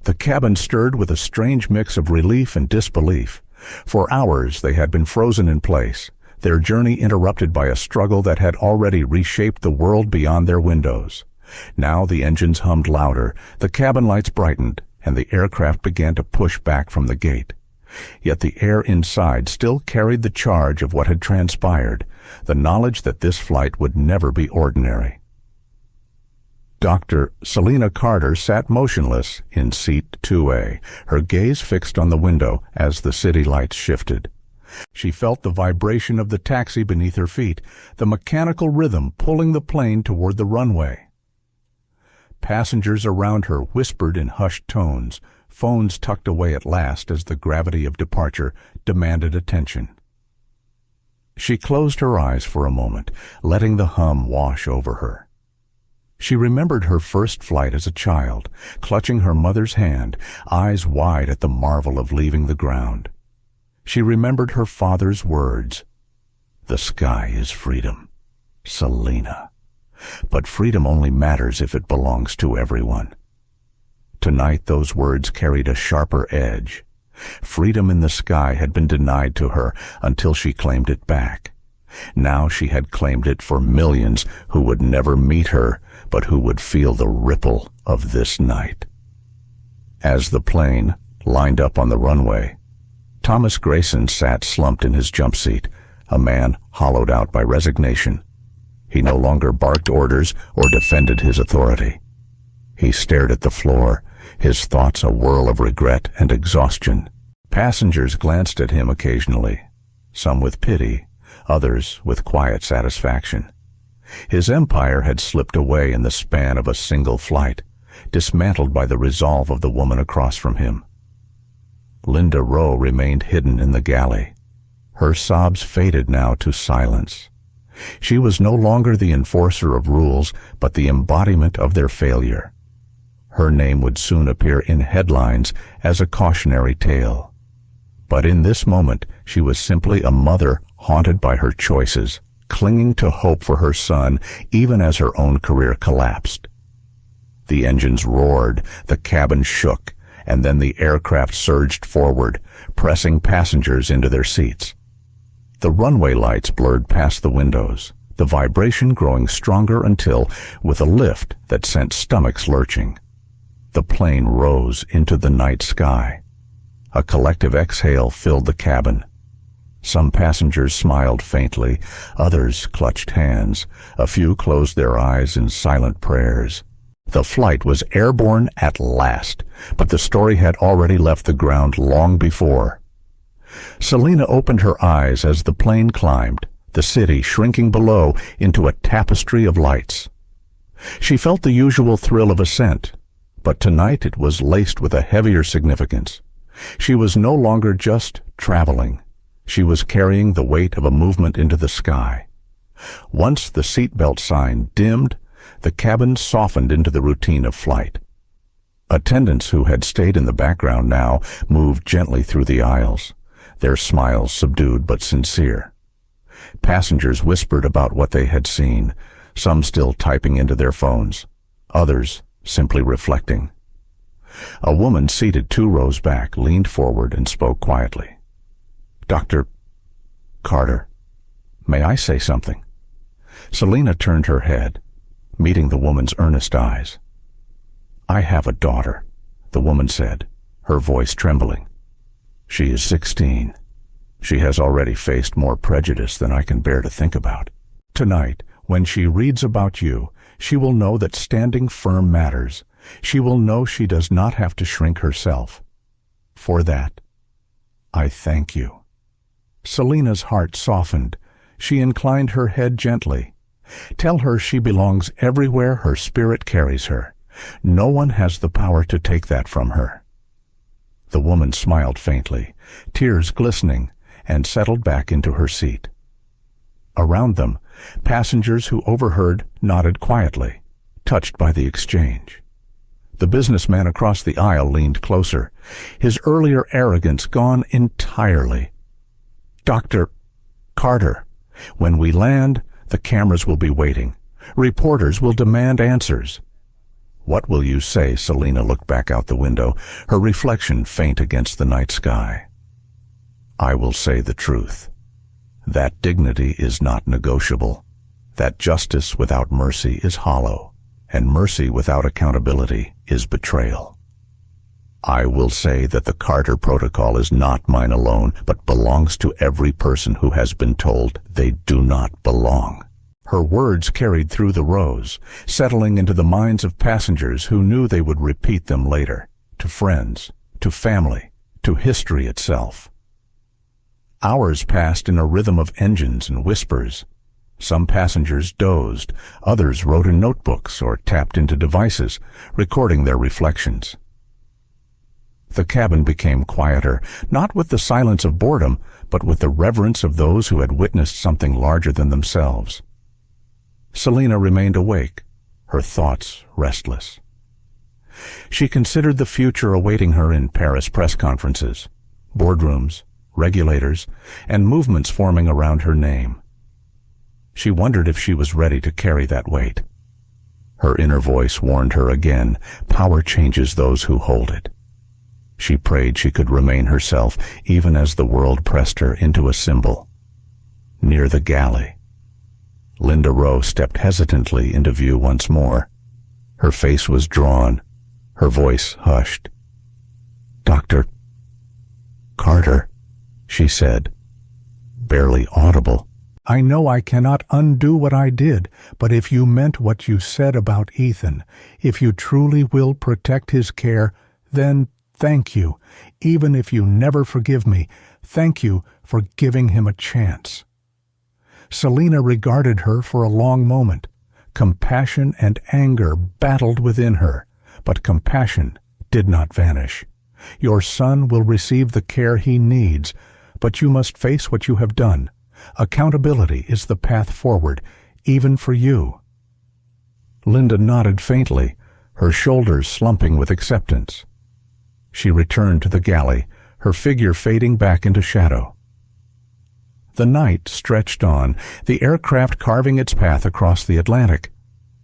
A: The cabin stirred with a strange mix of relief and disbelief. For hours they had been frozen in place, their journey interrupted by a struggle that had already reshaped the world beyond their windows. Now the engines hummed louder, the cabin lights brightened, and the aircraft began to push back from the gate. Yet the air inside still carried the charge of what had transpired, the knowledge that this flight would never be ordinary. Dr. Selena Carter sat motionless in seat 2A, her gaze fixed on the window as the city lights shifted. She felt the vibration of the taxi beneath her feet, the mechanical rhythm pulling the plane toward the runway. Passengers around her whispered in hushed tones, phones tucked away at last as the gravity of departure demanded attention. She closed her eyes for a moment, letting the hum wash over her. She remembered her first flight as a child, clutching her mother's hand, eyes wide at the marvel of leaving the ground. She remembered her father's words, "The sky is freedom, Selena. But freedom only matters if it belongs to everyone." Tonight those words carried a sharper edge. Freedom in the sky had been denied to her until she claimed it back. Now she had claimed it for millions who would never meet her, but who would feel the ripple of this night. As the plane lined up on the runway, Thomas Grayson sat slumped in his jump seat, a man hollowed out by resignation. He no longer barked orders or defended his authority. He stared at the floor, his thoughts a whirl of regret and exhaustion. Passengers glanced at him occasionally, some with pity, others with quiet satisfaction. His empire had slipped away in the span of a single flight, dismantled by the resolve of the woman across from him. Linda Rowe remained hidden in the galley. Her sobs faded now to silence. She was no longer the enforcer of rules, but the embodiment of their failure. Her name would soon appear in headlines as a cautionary tale. But in this moment, she was simply a mother haunted by her choices, clinging to hope for her son even as her own career collapsed. The engines roared, the cabin shook, and then the aircraft surged forward, pressing passengers into their seats. The runway lights blurred past the windows, the vibration growing stronger until, with a lift that sent stomachs lurching, the plane rose into the night sky. A collective exhale filled the cabin. Some passengers smiled faintly, others clutched hands, a few closed their eyes in silent prayers. The flight was airborne at last, but the story had already left the ground long before. Selena opened her eyes as the plane climbed, the city shrinking below into a tapestry of lights. She felt the usual thrill of ascent, but tonight it was laced with a heavier significance. She was no longer just traveling. She was carrying the weight of a movement into the sky. Once the seatbelt sign dimmed, the cabin softened into the routine of flight. Attendants who had stayed in the background now moved gently through the aisles, their smiles subdued but sincere. Passengers whispered about what they had seen, some still typing into their phones, others simply reflecting. A woman seated 2 rows back leaned forward and spoke quietly. "Dr. Carter, may I say something?" Selena turned her head, meeting the woman's earnest eyes. "I have a daughter," the woman said, her voice trembling. "She is 16. She has already faced more prejudice than I can bear to think about. Tonight, when she reads about you, she will know that standing firm matters. She will know she does not have to shrink herself. For that, I thank you." Selena's heart softened. She inclined her head gently. "Tell her she belongs everywhere her spirit carries her. No one has the power to take that from her." The woman smiled faintly, tears glistening, and settled back into her seat. Around them, passengers who overheard nodded quietly, touched by the exchange. The businessman across the aisle leaned closer, his earlier arrogance gone entirely. "Dr. Carter, when we land, the cameras will be waiting. Reporters will demand answers." "What will you say?" Selena looked back out the window, her reflection faint against the night sky. "I will say the truth. That dignity is not negotiable. That justice without mercy is hollow, and mercy without accountability is betrayal. I will say that the Carter Protocol is not mine alone, but belongs to every person who has been told they do not belong." Her words carried through the rows, settling into the minds of passengers who knew they would repeat them later, to friends, to family, to history itself. Hours passed in a rhythm of engines and whispers. Some passengers dozed, others wrote in notebooks or tapped into devices, recording their reflections. The cabin became quieter, not with the silence of boredom, but with the reverence of those who had witnessed something larger than themselves. Selena remained awake, her thoughts restless. She considered the future awaiting her in Paris press conferences, boardrooms, regulators, and movements forming around her name. She wondered if she was ready to carry that weight. Her inner voice warned her again, power changes those who hold it. She prayed she could remain herself even as the world pressed her into a symbol. Near the galley, Linda Rowe stepped hesitantly into view once more. Her face was drawn, her voice hushed. "Dr. Carter," she said, barely audible. "I know I cannot undo what I did, but if you meant what you said about Ethan, if you truly will protect his care, then thank you. Even if you never forgive me, thank you for giving him a chance." Selena regarded her for a long moment. Compassion and anger battled within her, but compassion did not vanish. "Your son will receive the care he needs, but you must face what you have done. Accountability is the path forward, even for you." Linda nodded faintly, her shoulders slumping with acceptance. She returned to the galley, her figure fading back into shadow. The night stretched on, the aircraft carving its path across the Atlantic.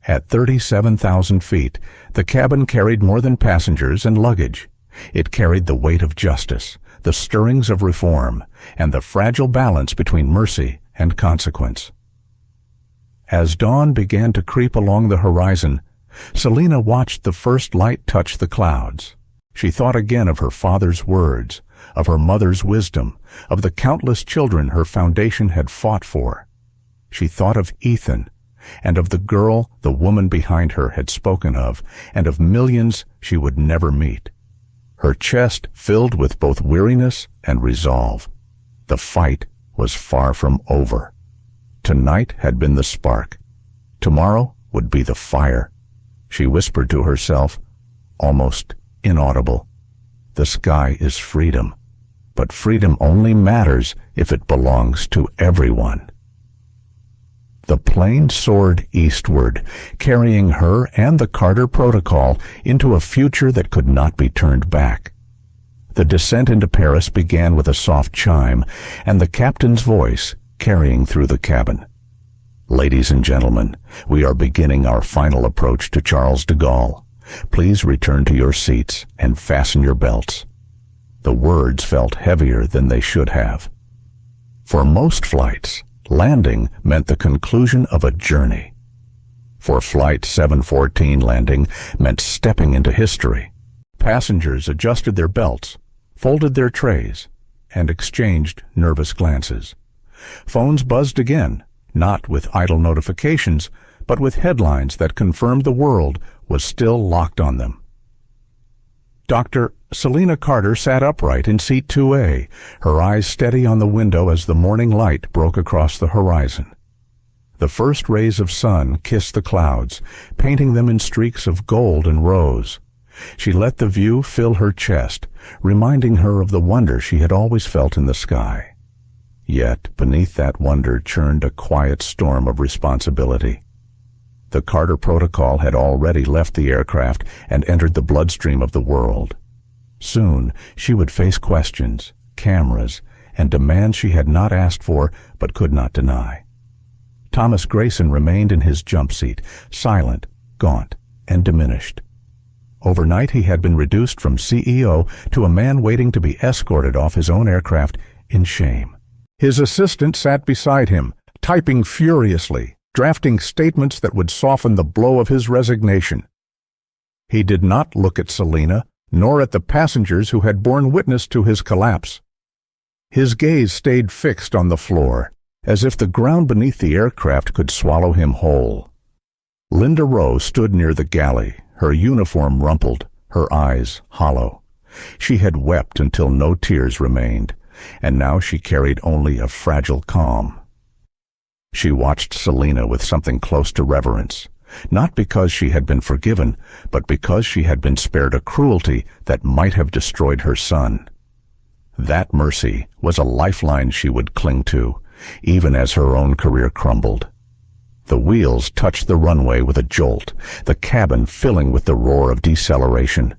A: At 37,000 feet, the cabin carried more than passengers and luggage. It carried the weight of justice, the stirrings of reform, and the fragile balance between mercy and consequence. As dawn began to creep along the horizon, Selena watched the first light touch the clouds. She thought again of her father's words, of her mother's wisdom, of the countless children her foundation had fought for. She thought of Ethan, and of the girl the woman behind her had spoken of, and of millions she would never meet. Her chest filled with both weariness and resolve. The fight was far from over. Tonight had been the spark. Tomorrow would be the fire. She whispered to herself, almost inaudible, "The sky is freedom, but freedom only matters if it belongs to everyone." The plane soared eastward, carrying her and the Carter Protocol into a future that could not be turned back. The descent into Paris began with a soft chime, and the captain's voice, carrying through the cabin. Ladies and gentlemen, we are beginning our final approach to Charles de Gaulle. Please return to your seats and fasten your belts. The words felt heavier than they should have. For most flights, landing meant the conclusion of a journey. For Flight 714, landing meant stepping into history. Passengers adjusted their belts, folded their trays, and exchanged nervous glances. Phones buzzed again, not with idle notifications, but with headlines that confirmed the world was still locked on them. Dr. Selena Carter sat upright in seat 2A, her eyes steady on the window as the morning light broke across the horizon. The first rays of sun kissed the clouds, painting them in streaks of gold and rose. She let the view fill her chest, reminding her of the wonder she had always felt in the sky. Yet beneath that wonder churned a quiet storm of responsibility. The Carter Protocol had already left the aircraft and entered the bloodstream of the world. Soon she would face questions, cameras, and demands she had not asked for but could not deny. Thomas Grayson remained in his jump seat, silent, gaunt, and diminished. Overnight he had been reduced from CEO to a man waiting to be escorted off his own aircraft in shame. His assistant sat beside him, typing furiously, drafting statements that would soften the blow of his resignation. He did not look at Selena, nor at the passengers who had borne witness to his collapse. His gaze stayed fixed on the floor, as if the ground beneath the aircraft could swallow him whole. Linda Rowe stood near the galley, her uniform rumpled, her eyes hollow. She had wept until no tears remained, and now she carried only a fragile calm. She watched Selena with something close to reverence, not because she had been forgiven, but because she had been spared a cruelty that might have destroyed her son. That mercy was a lifeline she would cling to, even as her own career crumbled. The wheels touched the runway with a jolt, the cabin filling with the roar of deceleration.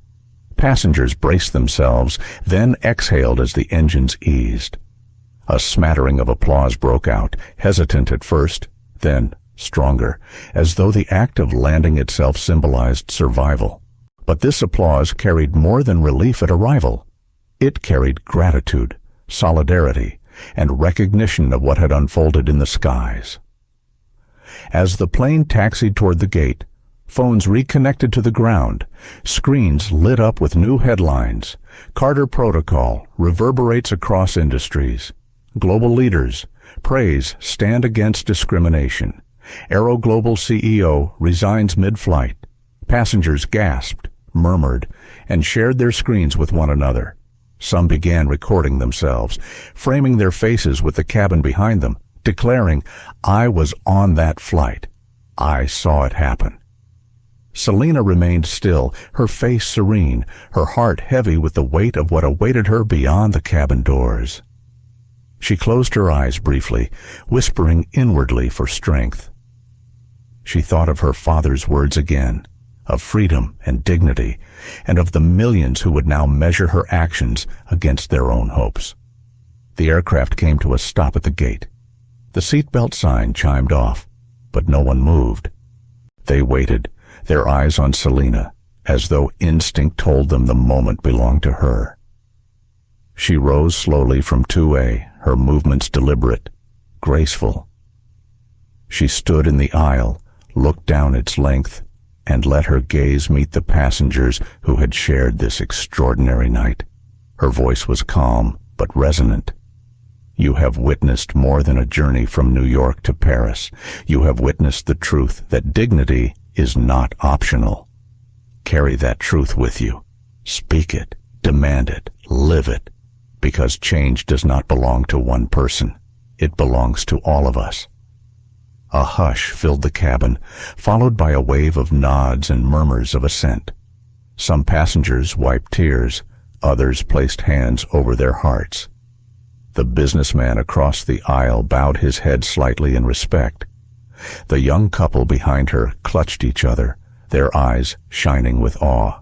A: Passengers braced themselves, then exhaled as the engines eased. A smattering of applause broke out, hesitant at first, then stronger, as though the act of landing itself symbolized survival. But this applause carried more than relief at arrival. It carried gratitude, solidarity, and recognition of what had unfolded in the skies. As the plane taxied toward the gate, phones reconnected to the ground, screens lit up with new headlines. Carter Protocol reverberates across industries. Global leaders praise stand against discrimination. AeroGlobal CEO resigns mid-flight. Passengers gasped, murmured, and shared their screens with one another. Some began recording themselves, framing their faces with the cabin behind them, declaring, "I was on that flight. I saw it happen." Selena remained still, her face serene, her heart heavy with the weight of what awaited her beyond the cabin doors. She closed her eyes briefly, whispering inwardly for strength. She thought of her father's words again, of freedom and dignity, and of the millions who would now measure her actions against their own hopes. The aircraft came to a stop at the gate. The seatbelt sign chimed off, but no one moved. They waited, their eyes on Selena, as though instinct told them the moment belonged to her. She rose slowly from 2A, her movements deliberate, graceful. She stood in the aisle, looked down its length, and let her gaze meet the passengers who had shared this extraordinary night. Her voice was calm but resonant. You have witnessed more than a journey from New York to Paris. You have witnessed the truth that dignity is not optional. Carry that truth with you. Speak it, demand it, live it, because change does not belong to one person. It belongs to all of us. A hush filled the cabin, followed by a wave of nods and murmurs of assent. Some passengers wiped tears, others placed hands over their hearts. The businessman across the aisle bowed his head slightly in respect. The young couple behind her clutched each other, their eyes shining with awe.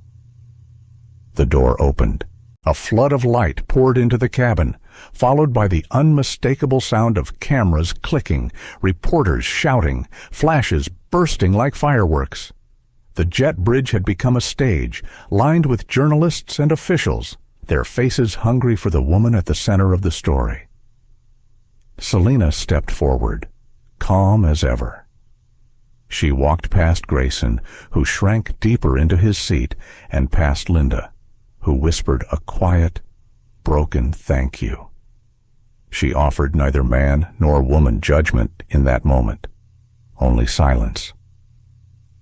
A: The door opened. A flood of light poured into the cabin, followed by the unmistakable sound of cameras clicking, reporters shouting, flashes bursting like fireworks. The jet bridge had become a stage, lined with journalists and officials, their faces hungry for the woman at the center of the story. Selena stepped forward, calm as ever. She walked past Grayson, who shrank deeper into his seat, and past Linda, who whispered a quiet, broken thank you. She offered neither man nor woman judgment in that moment, only silence.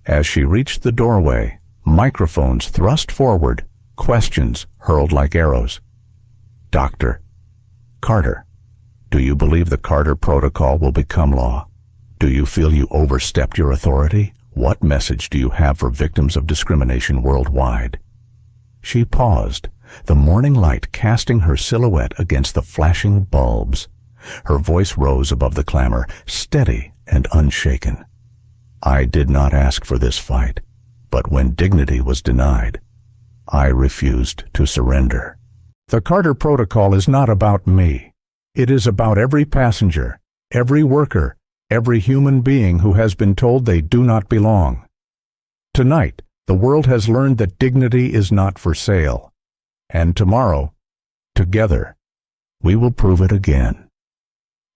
A: As she reached the doorway, microphones thrust forward, questions hurled like arrows. Dr. Carter, do you believe the Carter Protocol will become law? Do you feel you overstepped your authority? What message do you have for victims of discrimination worldwide? She paused, the morning light casting her silhouette against the flashing bulbs. Her voice rose above the clamor, steady and unshaken. I did not ask for this fight, but when dignity was denied, I refused to surrender. The Carter Protocol is not about me. It is about every passenger, every worker, every human being who has been told they do not belong. Tonight, the world has learned that dignity is not for sale. And tomorrow, together, we will prove it again.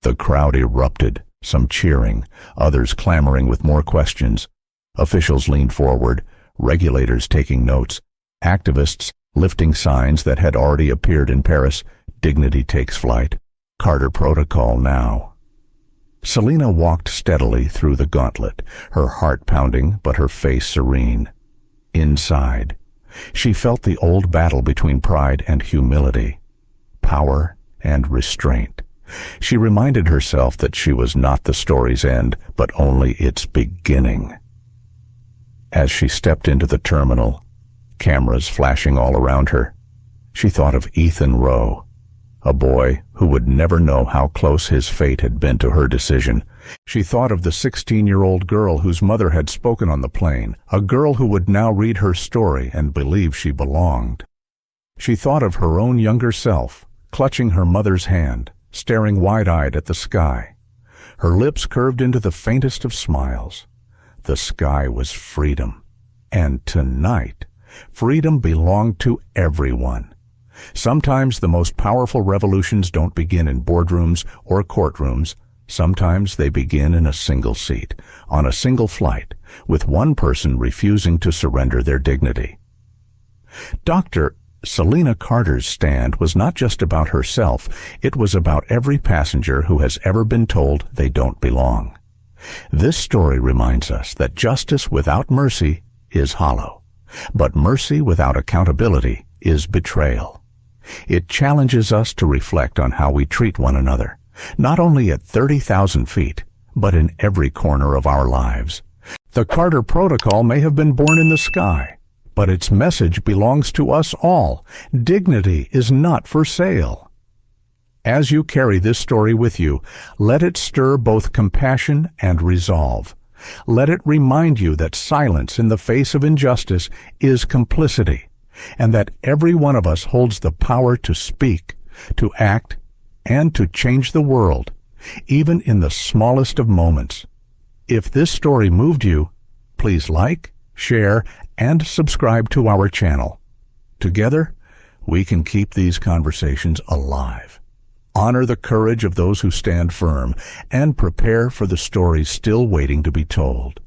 A: The crowd erupted, some cheering, others clamoring with more questions. Officials leaned forward, regulators taking notes, activists lifting signs that had already appeared in Paris. Dignity takes flight. Carter Protocol now. Selena walked steadily through the gauntlet, her heart pounding but her face serene. Inside, she felt the old battle between pride and humility, power and restraint. She reminded herself that she was not the story's end, but only its beginning. As she stepped into the terminal, cameras flashing all around her, she thought of Ethan Rowe, a boy who would never know how close his fate had been to her decision. She thought of the 16-year-old girl whose mother had spoken on the plane, a girl who would now read her story and believe she belonged. She thought of her own younger self, clutching her mother's hand, staring wide-eyed at the sky. Her lips curved into the faintest of smiles. The sky was freedom. And tonight, freedom belonged to everyone. Sometimes the most powerful revolutions don't begin in boardrooms or courtrooms. Sometimes they begin in a single seat, on a single flight, with one person refusing to surrender their dignity. Dr. Selena Carter's stand was not just about herself, it was about every passenger who has ever been told they don't belong. This story reminds us that justice without mercy is hollow, but mercy without accountability is betrayal. It challenges us to reflect on how we treat one another, not only at 30,000 feet, but in every corner of our lives. The Carter Protocol may have been born in the sky, but its message belongs to us all. Dignity is not for sale. As you carry this story with you, let it stir both compassion and resolve. Let it remind you that silence in the face of injustice is complicity, and that every one of us holds the power to speak, to act, and to change the world, even in the smallest of moments. If this story moved you, please like, share, and subscribe to our channel. Together, we can keep these conversations alive. Honor the courage of those who stand firm, and prepare for the stories still waiting to be told.